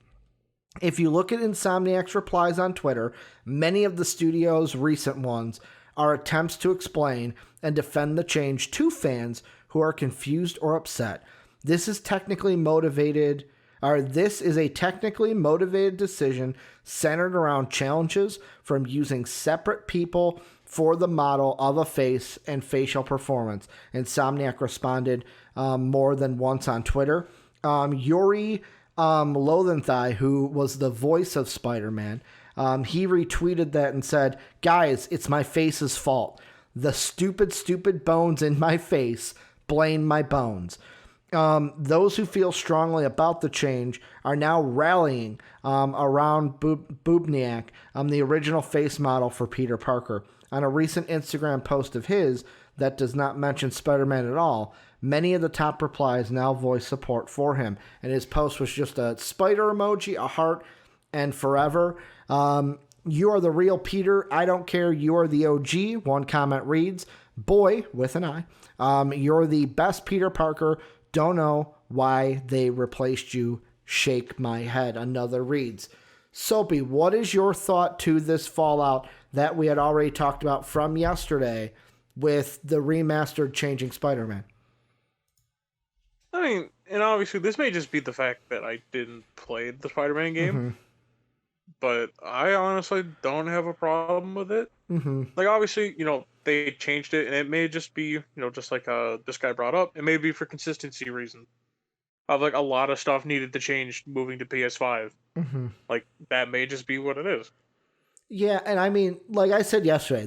If you look at Insomniac's replies on Twitter, many of the studio's recent ones are attempts to explain and defend the change to fans who are confused or upset. This is a technically motivated decision centered around challenges from using separate people for the model of a face and facial performance. Insomniac responded more than once on Twitter. Yuri Lowenthal, who was the voice of Spider-Man, he retweeted that and said, "Guys, it's my face's fault. The stupid bones in my face blame my bones." Those who feel strongly about the change are now rallying around Bubniak, the original face model for Peter Parker. On a recent Instagram post of his that does not mention Spider-Man at all, many of the top replies now voice support for him. And his post was just a spider emoji, a heart, and forever. "You are the real Peter. I don't care. You are the OG." One comment reads, "Boy," with an I, "you're the best Peter Parker. Don't know why they replaced you. Shake my head." Another reads. Soapy, what is your thought to this fallout that we had already talked about from yesterday with the remastered changing Spider-Man? I mean, and obviously this may just be the fact that I didn't play the Spider-Man game, but I honestly don't have a problem with it. Like, obviously, they changed it, and it may just be, just like this guy brought up, it may be for consistency reasons. Of like a lot of stuff needed to change moving to PS5. Like, that may just be what it is. Yeah, and I mean, like I said yesterday,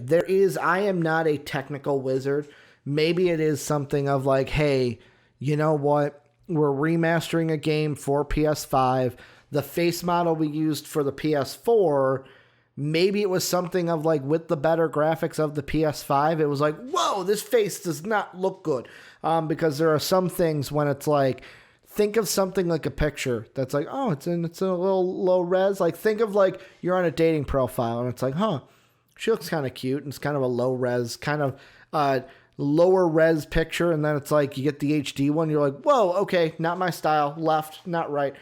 I am not a technical wizard. Maybe it is something of like, hey, you know what? We're remastering a game for PS5. The face model we used for the PS4, maybe it was something of like with the better graphics of the PS5, it was like, whoa, this face does not look good. Because there are some things when it's like, think of something like a picture that's like, oh, it's in a little low res. Like, think of like you're on a dating profile and it's like, huh, she looks kind of cute, and it's kind of a low res, kind of lower res picture, and then it's like you get the HD one, you're like, whoa, okay, not my style, left, not right.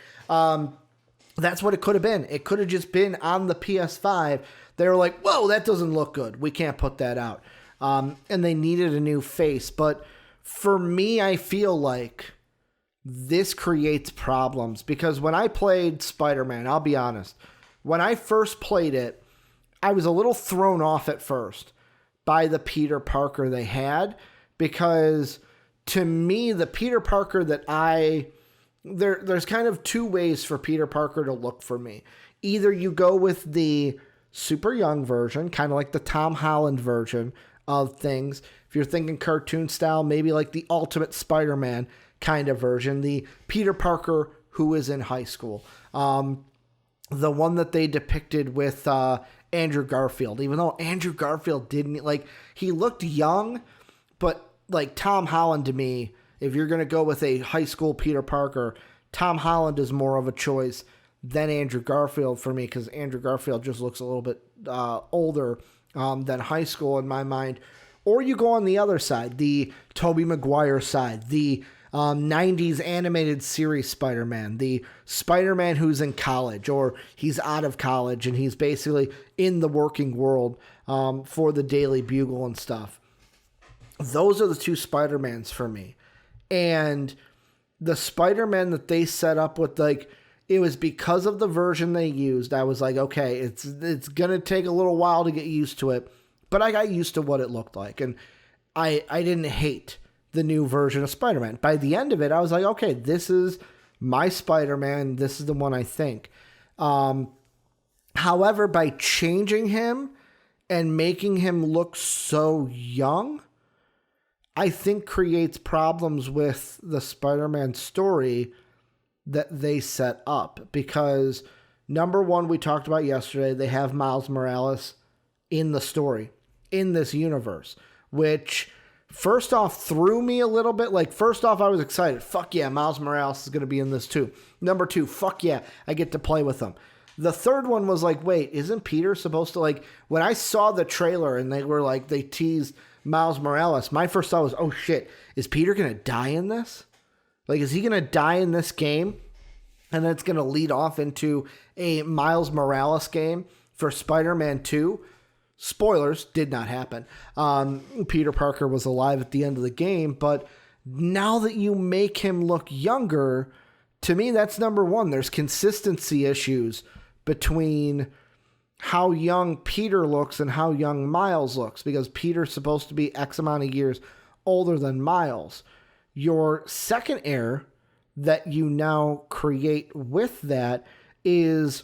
That's what it could have been. It could have just been on the PS5. They were like, whoa, that doesn't look good. We can't put that out. And they needed a new face. But for me, I feel like this creates problems because when I played Spider-Man, I'll be honest, when I first played it, I was a little thrown off at first by the Peter Parker they had, because to me, the Peter Parker that there's kind of two ways for Peter Parker to look for me. Either you go with the super young version, kind of like the Tom Holland version of things. If you're thinking cartoon style, maybe like the Ultimate Spider-Man kind of version, the Peter Parker who is in high school. The one that they depicted with Andrew Garfield, even though Andrew Garfield didn't, like, he looked young, but like Tom Holland to me, if you're going to go with a high school Peter Parker, Tom Holland is more of a choice than Andrew Garfield for me, because Andrew Garfield just looks a little bit older than high school in my mind. Or you go on the other side, the Tobey Maguire side, the 90s animated series Spider-Man, the Spider-Man who's in college or he's out of college and he's basically in the working world for the Daily Bugle and stuff. Those are the two Spider-Mans for me. And the Spider-Man that they set up with, like, it was because of the version they used. I was like, okay, it's going to take a little while to get used to it. But I got used to what it looked like. And I didn't hate the new version of Spider-Man. By the end of it, I was like, okay, this is my Spider-Man. This is the one I think. However, by changing him and making him look so young, I think creates problems with the Spider-Man story that they set up. Because, number one, we talked about yesterday, they have Miles Morales in the story, in this universe, which first off threw me a little bit. Like, first off, I was excited. Fuck yeah, Miles Morales is going to be in this too. Number two, fuck yeah, I get to play with him. The third one was like, wait, isn't Peter supposed to, like, when I saw the trailer and they were like, they teased Miles Morales, my first thought was, oh shit, is Peter going to die in this? Like, is he going to die in this game? And then it's going to lead off into a Miles Morales game for Spider-Man 2. Spoilers, did not happen. Peter Parker was alive at the end of the game, but now that you make him look younger, to me, that's number one. There's consistency issues between how young Peter looks and how young Miles looks, because Peter's supposed to be X amount of years older than Miles. Your second error that you now create with that is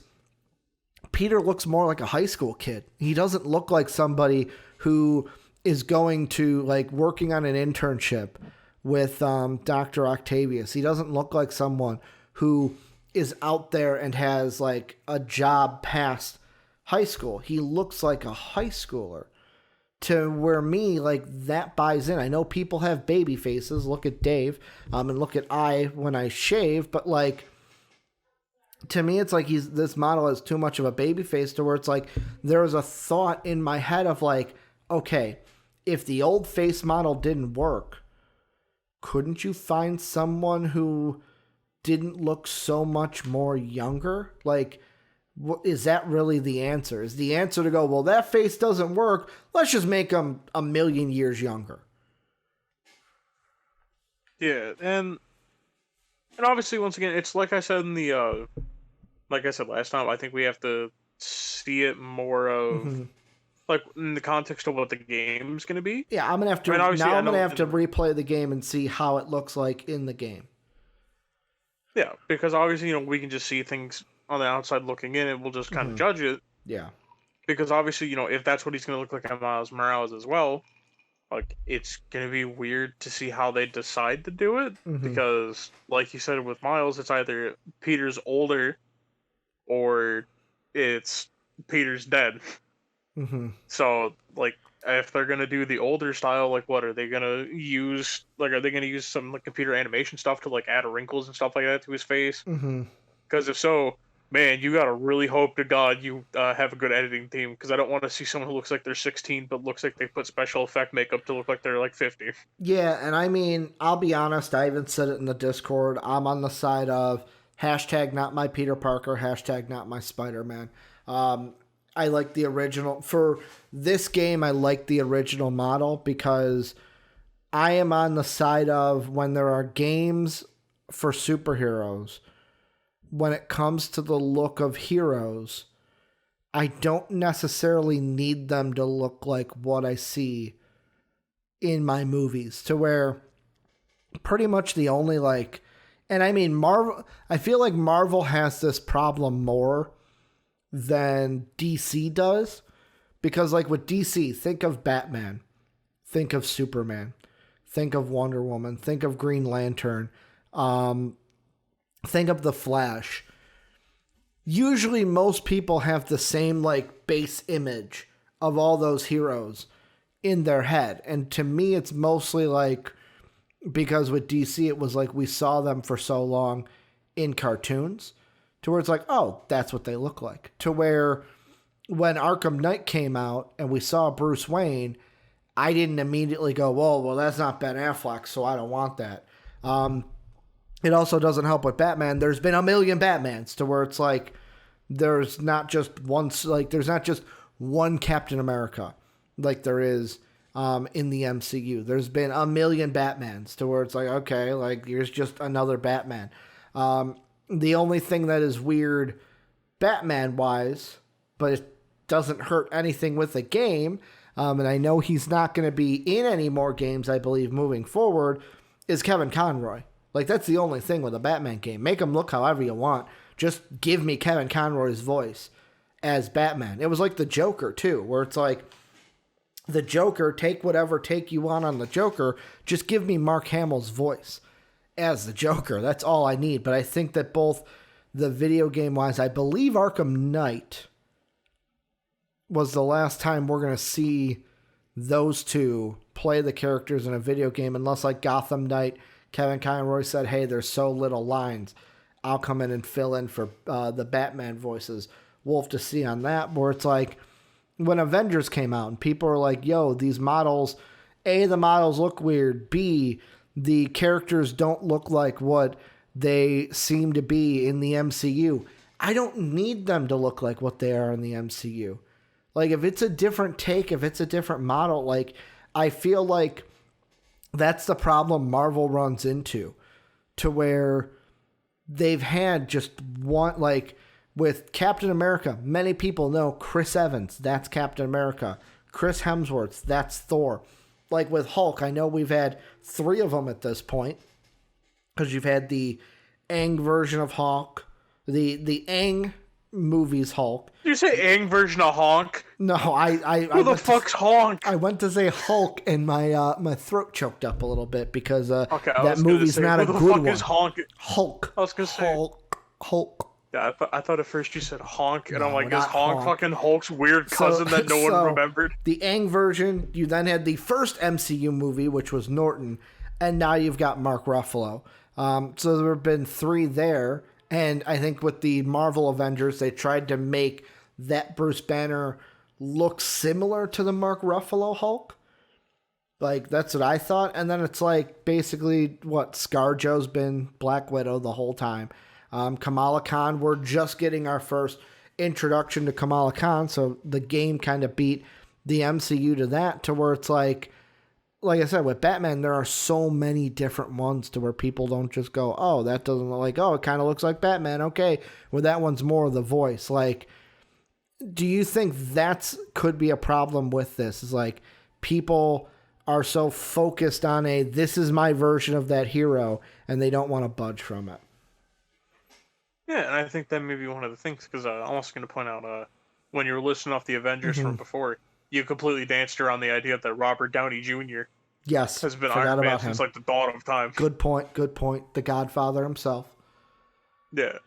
Peter looks more like a high school kid. He doesn't look like somebody who is going to, like, working on an internship with Dr. Octavius. He doesn't look like someone who is out there and has, like, a job past high school. He looks like a high schooler. To where me, like, that buys in. I know people have baby faces. Look at Dave, and look at I when I shave, but, like, to me, it's like this model has too much of a baby face, to where it's like there was a thought in my head of like, okay, if the old face model didn't work, couldn't you find someone who didn't look so much more younger? Like, is that really the answer? Is the answer to go, well, that face doesn't work, let's just make him a million years younger? Yeah, and obviously, once again, it's like I said in the like I said last time, I think we have to see it more of like in the context of what the game's going to be. Yeah, I'm gonna have to I'm gonna have to replay the game and see how it looks like in the game. Yeah, because obviously, we can just see things on the outside looking in, and we'll just kind of judge it. Yeah. Because obviously, if that's what he's going to look like on Miles Morales as well, like, it's going to be weird to see how they decide to do it. Because, like you said with Miles, it's either Peter's older or it's Peter's dead. So, like, if they're going to do the older style, like, what are they going to use? Like, are they going to use some like computer animation stuff to like add wrinkles and stuff like that to his face? Because if so, man, you gotta really hope to God you have a good editing team, because I don't want to see someone who looks like they're 16 but looks like they put special effect makeup to look like they're like 50. Yeah, and I mean, I'll be honest, I even said it in the Discord, I'm on the side of hashtag not my Peter Parker, hashtag not my Spider-Man. I like the original. For this game, I like the original model because I am on the side of when there are games for superheroes, when it comes to the look of heroes, I don't necessarily need them to look like what I see in my movies, to where pretty much the only and I mean, Marvel, I feel like Marvel has this problem more than DC does, because like with DC, think of Batman, think of Superman, think of Wonder Woman, think of Green Lantern, think of the Flash. Usually most people have the same like base image of all those heroes in their head. And to me, it's mostly like, because with DC, it was like we saw them for so long in cartoons, to where it's like, oh, that's what they look like. To where when Arkham Knight came out and we saw Bruce Wayne, I didn't immediately go, whoa, well, that's not Ben Affleck, so I don't want that. It also doesn't help with Batman. There's been a million Batmans, to where it's like there's not just one Captain America like there is in the MCU. There's been a million Batmans, to where it's like, okay, like here's just another Batman. The only thing that is weird Batman-wise, but it doesn't hurt anything with the game, and I know he's not going to be in any more games, I believe, moving forward, is Kevin Conroy. Like, that's the only thing with a Batman game. Make him look however you want. Just give me Kevin Conroy's voice as Batman. It was like the Joker, too, where it's like, the Joker, take whatever take you want on the Joker, just give me Mark Hamill's voice as the Joker. That's all I need. But I think that both the video game wise, I believe Arkham Knight was the last time we're going to see those two play the characters in a video game, unless like Gotham Knight, Kevin Conroy said, hey, there's so little lines, I'll come in and fill in for the Batman voices. We'll have to see on that. Where it's like, when Avengers came out and people are like, yo, these models, A, the models look weird, B, the characters don't look like what they seem to be in the MCU. I don't need them to look like what they are in the MCU. Like, if it's a different take, if it's a different model, like, I feel like that's the problem Marvel runs into, to where they've had just one, like, with Captain America, many people know Chris Evans, that's Captain America. Chris Hemsworth, that's Thor. Like with Hulk, I know we've had 3 of them at this point, because you've had the Aang version of Hulk, the Aang movies Hulk. Did you say Aang version of Honk? No, Who the fuck's Honk? I went to say Hulk, and my throat choked up a little bit because that movie's not a good one. Who the fuck is Honk? Hulk. I was gonna say Hulk. Yeah, I thought at first you said Honk, and No, I'm like, is not Honk fucking Hulk's weird cousin that no one remembered? The Aang version, you then had the first MCU movie, which was Norton, and now you've got Mark Ruffalo. So there have been 3 there, and I think with the Marvel Avengers, they tried to make that Bruce Banner look similar to the Mark Ruffalo Hulk. Like, that's what I thought. And then it's like, basically, what, ScarJo's been Black Widow the whole time. Kamala Khan, we're just getting our first. introduction to Kamala Khan, so the game kind of beat the MCU to that, to where it's like I said, with Batman, there are so many different ones to where people don't just go, oh, that doesn't look like, oh, it kind of looks like Batman, okay. Well, that one's more of the voice. Like, do you think could be a problem with this? Is like, people are so focused on this is my version of that hero, and they don't want to budge from it. Yeah, and I think that may be one of the things, because I'm also going to point out, when you were listing off the Avengers from before, you completely danced around the idea that Robert Downey Jr. Has been Iron Man since like the dawn of time. Good point. The Godfather himself. Yeah.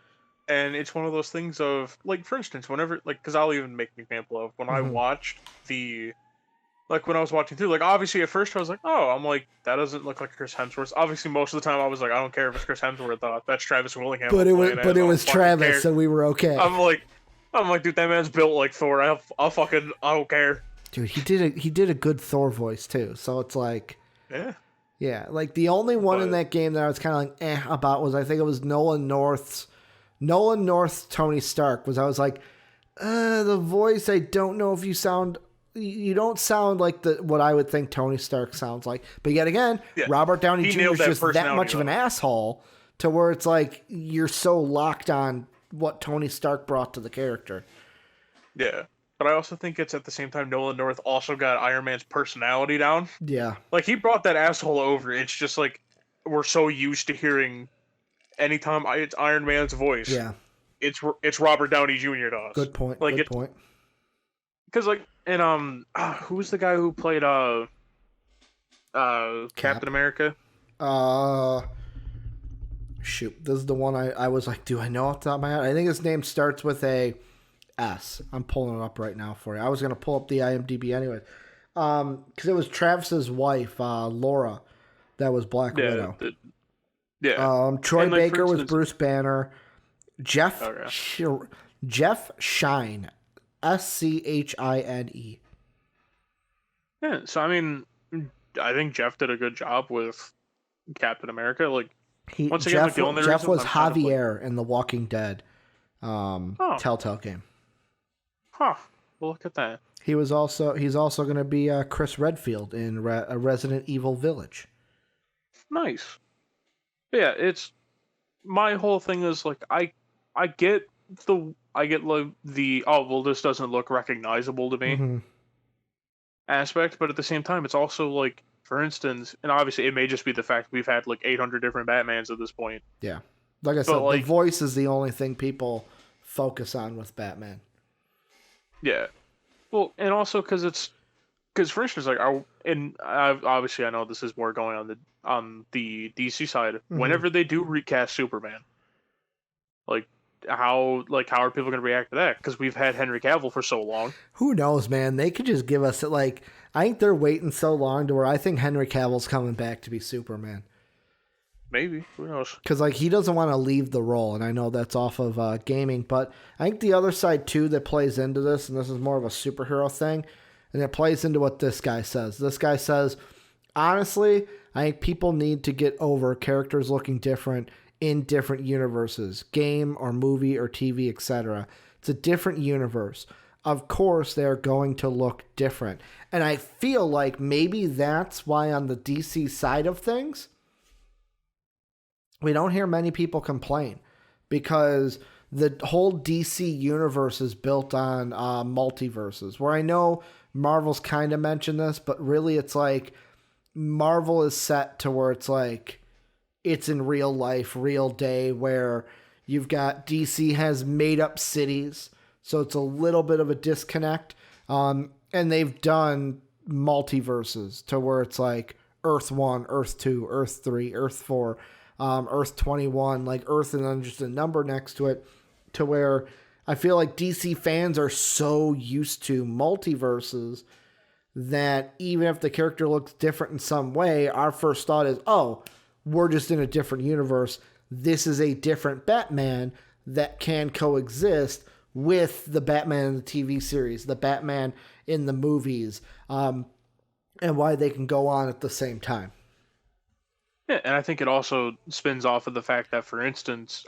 And it's one of those things of, like, for instance, whenever, like, because I'll even make an example of when I watched when I was watching through, like, obviously at first I was like, oh, I'm like, that doesn't look like Chris Hemsworth. Obviously most of the time I was like, I don't care if it's Chris Hemsworth, that's Travis Willingham. But it was Travis, so we were okay. I'm like, dude, that man's built like Thor. I don't care. Dude, he did a good Thor voice too. So it's like, yeah. Like the only one in that game that I was kind of like about was, I think it was Nolan North's Tony Stark. I was like, the voice, I don't know if you don't sound like what I would think Tony Stark sounds like. But yet again, Robert Downey Jr. is just that much of an asshole, to where it's like you're so locked on what Tony Stark brought to the character. Yeah. But I also think it's at the same time Nolan North also got Iron Man's personality down. Yeah. Like, he brought that asshole over. It's just like, we're so used to hearing anytime it's Iron Man's voice. Yeah. It's Robert Downey Jr. to us. Good point. Like, good point. Because, like, and who's the guy who played Captain America? Shoot, this is the one I was like, do I know off the top of my head? I think his name starts with a S. I'm pulling it up right now for you. I was going to pull up the IMDb anyway. Because it was Travis's wife, Laura, that was Black Widow. Troy Baker was Bruce Banner. Jeff Shine. Schine. Yeah, so I mean, I think Jeff did a good job with Captain America. Like, Jeff was Javier in the Walking Dead Telltale game. Huh. Well, look at that. He's also going to be Chris Redfield in Resident Evil Village. Nice. But yeah, it's my whole thing is like I get the oh, well, this doesn't look recognizable to me aspect, but at the same time, it's also like, for instance, and obviously it may just be the fact we've had like 800 different Batmans at this point. Yeah. Like I said, the voice is the only thing people focus on with Batman. Yeah. Well, and also because for instance, like, obviously I know this is more going on the DC side. Whenever they do recast Superman, how are people going to react to that? Because we've had Henry Cavill for so long. Who knows, man? They could just give us it. Like, I think they're waiting so long to where I think Henry Cavill's coming back to be Superman. Maybe. Who knows? Because he doesn't want to leave the role, and I know that's off of gaming, but I think the other side too that plays into this, and this is more of a superhero thing, and it plays into what this guy says. This guy says, honestly, I think people need to get over characters looking different in different universes, game or movie or TV, etc. It's a different universe. Of course, they're going to look different. And I feel like maybe that's why on the DC side of things, we don't hear many people complain, because the whole DC universe is built on multiverses, where I know Marvel's kind of mentioned this, but really it's like Marvel is set to where it's like, it's in real life, real day, where you've got DC has made up cities. So it's a little bit of a disconnect. And they've done multiverses to where it's like Earth 1, Earth 2, Earth 3, Earth 4, Earth 21, like Earth and then just a number next to it, to where I feel like DC fans are so used to multiverses that even if the character looks different in some way, our first thought is, oh, we're just in a different universe. This is a different Batman that can coexist with the Batman in the TV series, the Batman in the movies, and why they can go on at the same time. Yeah, and I think it also spins off of the fact that, for instance,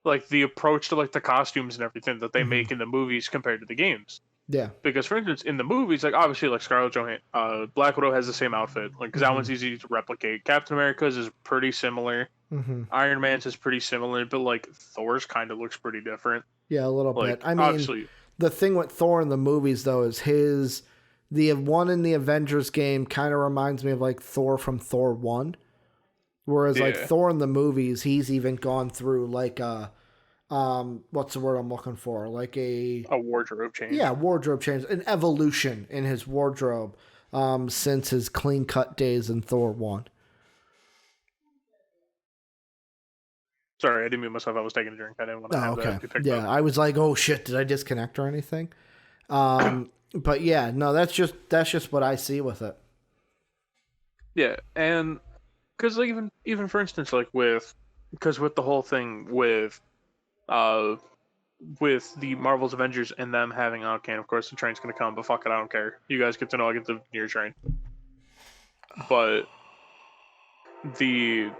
like the approach to like the costumes and everything that they make in the movies compared to the games. Yeah. Because, for instance, in the movies, like obviously, like Scarlett Johansson, Black Widow has the same outfit, like because that one's easy to replicate. Captain America's is pretty similar. Iron Man's is pretty similar, but like Thor's kind of looks pretty different. Yeah, a little Like, bit. I mean, obviously, the thing with Thor in the movies though is the one in the Avengers game kind of reminds me of like Thor from Thor 1. Whereas like Thor in the movies, he's even gone through like what's the word I'm looking for? Like a wardrobe change. Yeah, wardrobe change, an evolution in his wardrobe since his clean cut days in Thor 1. Sorry, I didn't mean myself. I was taking a drink. I didn't want to have that be picked up. I was like, oh shit, did I disconnect or anything? But yeah, no, that's just what I see with it. Yeah, and because like, even for instance, like with the whole thing with the Marvel's Avengers and them having okay, of course the train's gonna come, but fuck it, I don't care. You guys get to know I get the near train. But the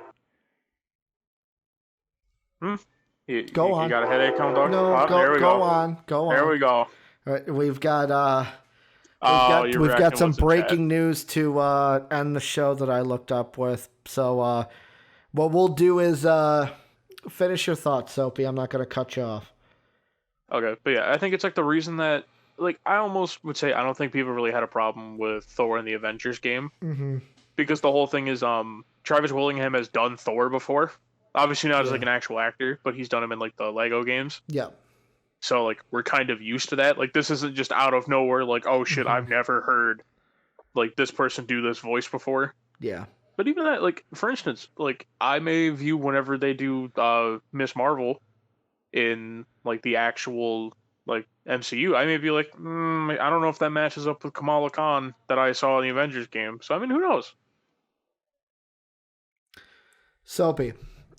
you got a headache coming, dog? No, go on. There we go. All right, we've got we've got some breaking news to end the show that I looked up with. So what we'll do is finish your thoughts, Soapy. I'm not going to cut you off. Okay, but yeah, I think it's like the reason that like I almost would say I don't think people really had a problem with Thor in the Avengers game because the whole thing is Travis Willingham has done Thor before. Obviously not as like an actual actor, but he's done him in like the Lego games. Yeah. So like we're kind of used to that. Like this isn't just out of nowhere. Like oh shit, I've never heard like this person do this voice before. Yeah. But even that, like for instance, like I may view whenever they do Miss Marvel in like the actual like MCU, I may be like, I don't know if that matches up with Kamala Khan that I saw in the Avengers game. So I mean, who knows? Soapy,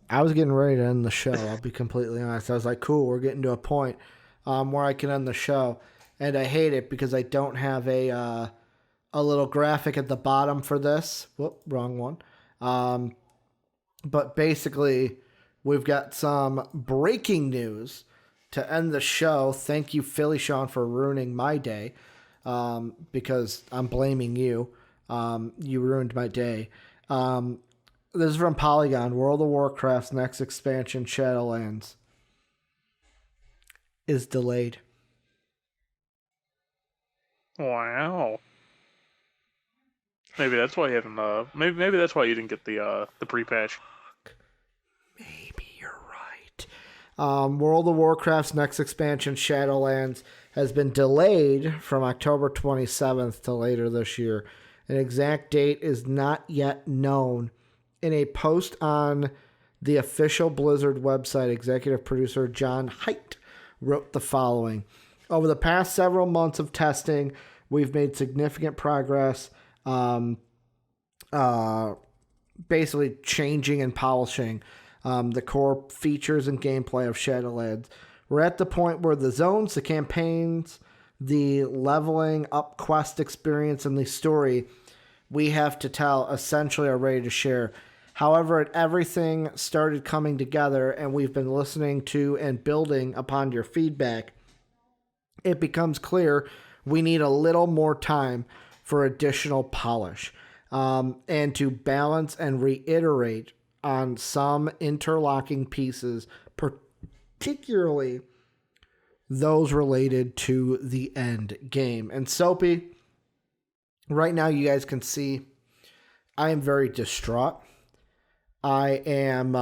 I was getting ready to end the show. I'll be completely honest. I was like, cool, we're getting to a point where I can end the show. And I hate it because I don't have a little graphic at the bottom for this. Whoop, wrong one. But basically, we've got some breaking news to end the show. Thank you, Philly Sean, for ruining my day because I'm blaming you. You ruined my day. This is from Polygon. World of Warcraft's next expansion, Shadowlands, is delayed. Wow. Maybe that's why you haven't. Maybe that's why you didn't get the pre-patch. Maybe you're right. World of Warcraft's next expansion, Shadowlands, has been delayed from October 27th to later this year. An exact date is not yet known. In a post on the official Blizzard website, executive producer John Haidt wrote the following. Over the past several months of testing, we've made significant progress basically changing and polishing the core features and gameplay of Shadowlands. We're at the point where the zones, the campaigns, the leveling up quest experience, and the story we have to tell essentially are ready to share. However, everything started coming together and we've been listening to and building upon your feedback. It becomes clear we need a little more time for additional polish and to balance and reiterate on some interlocking pieces, particularly those related to the end game. And Soapy, right now you guys can see I am very distraught. I am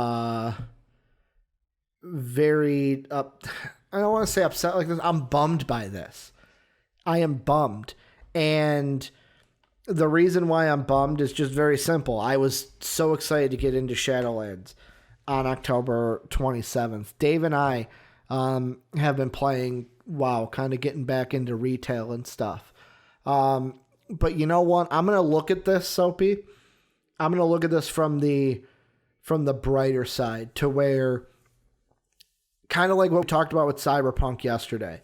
very I don't want to say upset like this. I'm bummed by this. I am bummed. And the reason why I'm bummed is just very simple. I was so excited to get into Shadowlands on October 27th. Dave and I have been playing WoW, kind of getting back into retail and stuff. But you know what? I'm going to look at this, Soapy. I'm going to look at this from the brighter side, to where, kind of like what we talked about with Cyberpunk yesterday,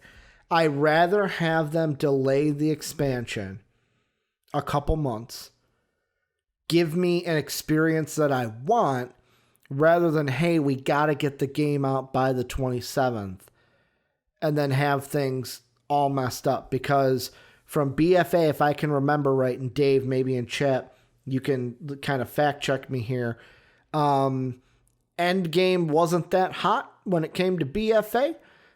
I'd rather have them delay the expansion a couple months, give me an experience that I want, rather than, hey, we got to get the game out by the 27th and then have things all messed up. Because from BFA, if I can remember right, and Dave, maybe in chat, you can kind of fact check me here. Endgame wasn't that hot when it came to BFA.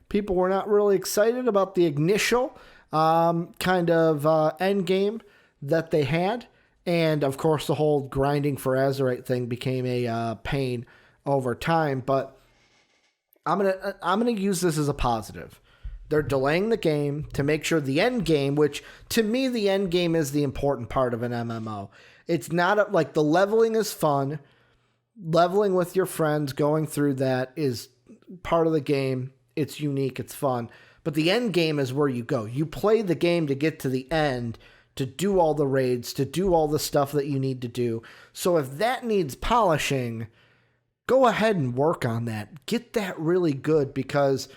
People were not really excited about the initial kind of endgame that they had. And, of course, the whole grinding for Azerite thing became a pain over time. But I'm gonna use this as a positive. They're delaying the game to make sure the end game, which to me the end game is the important part of an MMO. It's not like the leveling is fun. Leveling with your friends, going through that is part of the game. It's unique. It's fun. But the end game is where you go. You play the game to get to the end, to do all the raids, to do all the stuff that you need to do. So if that needs polishing, go ahead and work on that. Get that really good, because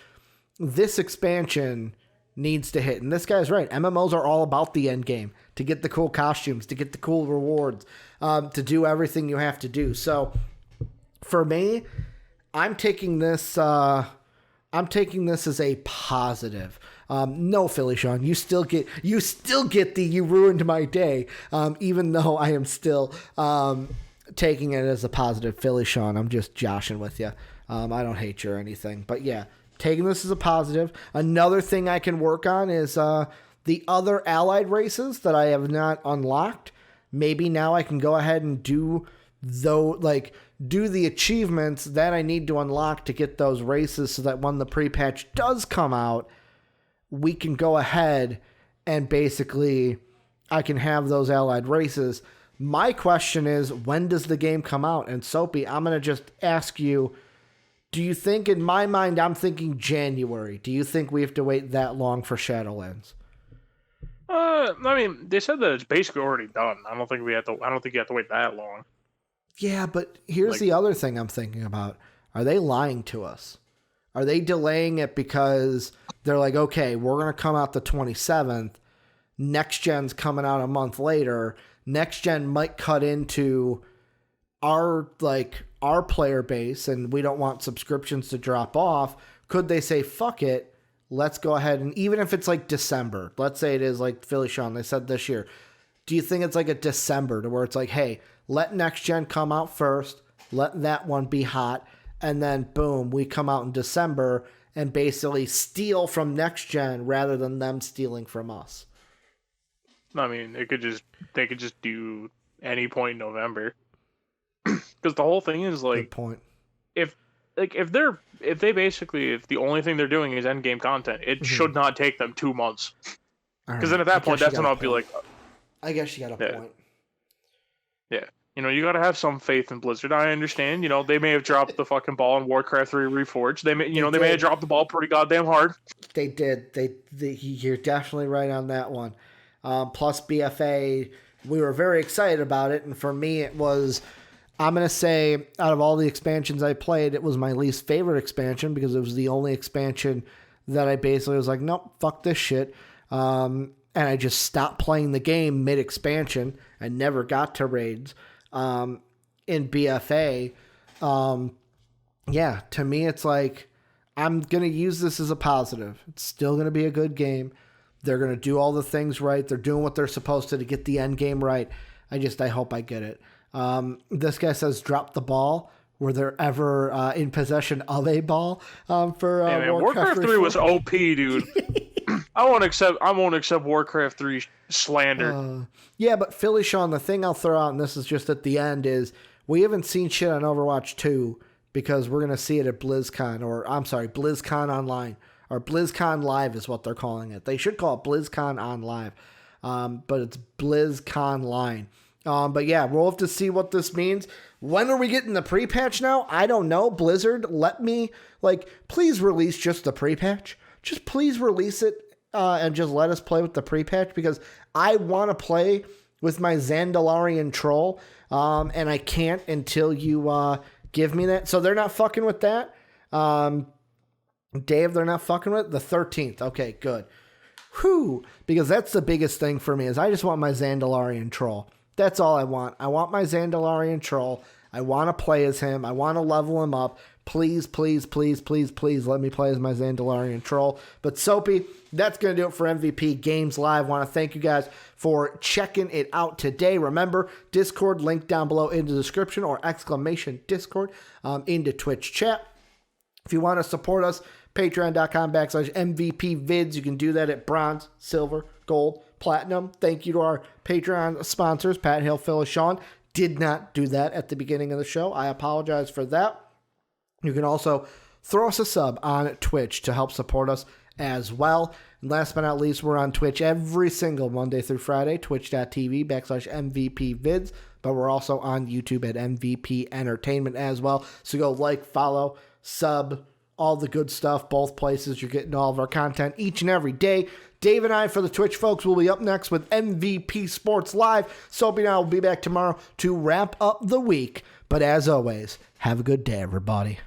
this expansion needs to hit. And this guy's right. MMOs are all about the end game, to get the cool costumes, to get the cool rewards, to do everything you have to do. So for me, I'm taking this as a positive. No, Philly Sean, you still get the you ruined my day. Even though I am still taking it as a positive. Philly Sean, I'm just joshing with you. I don't hate you or anything, but yeah, taking this as a positive. Another thing I can work on is the other allied races that I have not unlocked. Maybe now I can go ahead and do the achievements that I need to unlock to get those races, so that when the pre-patch does come out, we can go ahead and basically I can have those allied races. My question is, when does the game come out? And Soapy, I'm going to just ask you, do you think, in my mind, I'm thinking January. Do you think we have to wait that long for Shadowlands? I mean, they said that it's basically already done. I don't think you have to wait that long. Yeah, but here's the other thing I'm thinking about. Are they lying to us? Are they delaying it because they're like, okay, we're going to come out the 27th. Next gen's coming out a month later. Next gen might cut into our player base, and we don't want subscriptions to drop off. Could they say, fuck it, let's go ahead, and even if it's like December, let's say it is like Philly Sean, they said this year, do you think it's like a December to where it's like, hey, let next gen come out first, let that one be hot, and then boom, we come out in December and basically steal from next gen rather than them stealing from us? I mean, they could just do any point in November. Because the whole thing is like, good point. If the only thing they're doing is end game content, it should not take them 2 months. Because then at that point, that's when I'll be like, I guess you got a point. Yeah. You got to have some faith in Blizzard. I understand. They may have dropped the fucking ball in Warcraft 3 Reforged. They may have dropped the ball pretty goddamn hard. They did. You're definitely right on that one. Plus BFA, we were very excited about it, and for me, it was, I'm going to say, out of all the expansions I played, it was my least favorite expansion, because it was the only expansion that I basically was like, nope, fuck this shit. And I just stopped playing the game mid-expansion and never got to raids. In BFA, yeah, to me, it's like, I'm going to use this as a positive. It's still going to be a good game. They're going to do all the things right. They're doing what they're supposed to get the end game right. I hope I get it. This guy says, drop the ball. Were there ever in possession of a ball for Warcraft 3 was OP, dude. I won't accept Warcraft 3 slander. Yeah, but Philly Sean, the thing I'll throw out, and this is just at the end, is we haven't seen shit on Overwatch 2 because we're going to see it at BlizzCon, BlizzCon Online. Or BlizzCon Live is what they're calling it. They should call it BlizzCon On Live. But it's BlizzCon Line. But yeah, we'll have to see what this means. When are we getting the pre-patch now? I don't know. Blizzard, let me, please release just the pre-patch. Just please release it and just let us play with the pre-patch, because I want to play with my Zandalarian troll, and I can't until you give me that. So they're not fucking with that. Dave, they're not fucking with it? The 13th. Okay, good. Whew. Because that's the biggest thing for me, is I just want my Zandalarian troll. That's all I want. I want my Zandalarian troll. I want to play as him. I want to level him up. Please, please, please, please, please let me play as my Zandalarian troll. But Soapy, that's going to do it for MVP Games Live. Want to thank you guys for checking it out today. Remember, Discord, link down below in the description, or exclamation Discord into Twitch chat. If you want to support us, patreon.com/MVP vids. You can do that at bronze, silver, gold, platinum. Thank you to our Patreon sponsors, Pat Hill, Phyllis, Sean. Did not do that at the beginning of the show. I apologize for that. You can also throw us a sub on Twitch to help support us as well. And last but not least, we're on Twitch every single Monday through Friday, twitch.tv/MVP vids. But we're also on YouTube at MVP Entertainment as well. So go like, follow, sub, all the good stuff. Both places you're getting all of our content each and every day. Dave and I, for the Twitch folks, will be up next with MVP Sports Live. Soapy and I will be back tomorrow to wrap up the week. But as always, have a good day, everybody.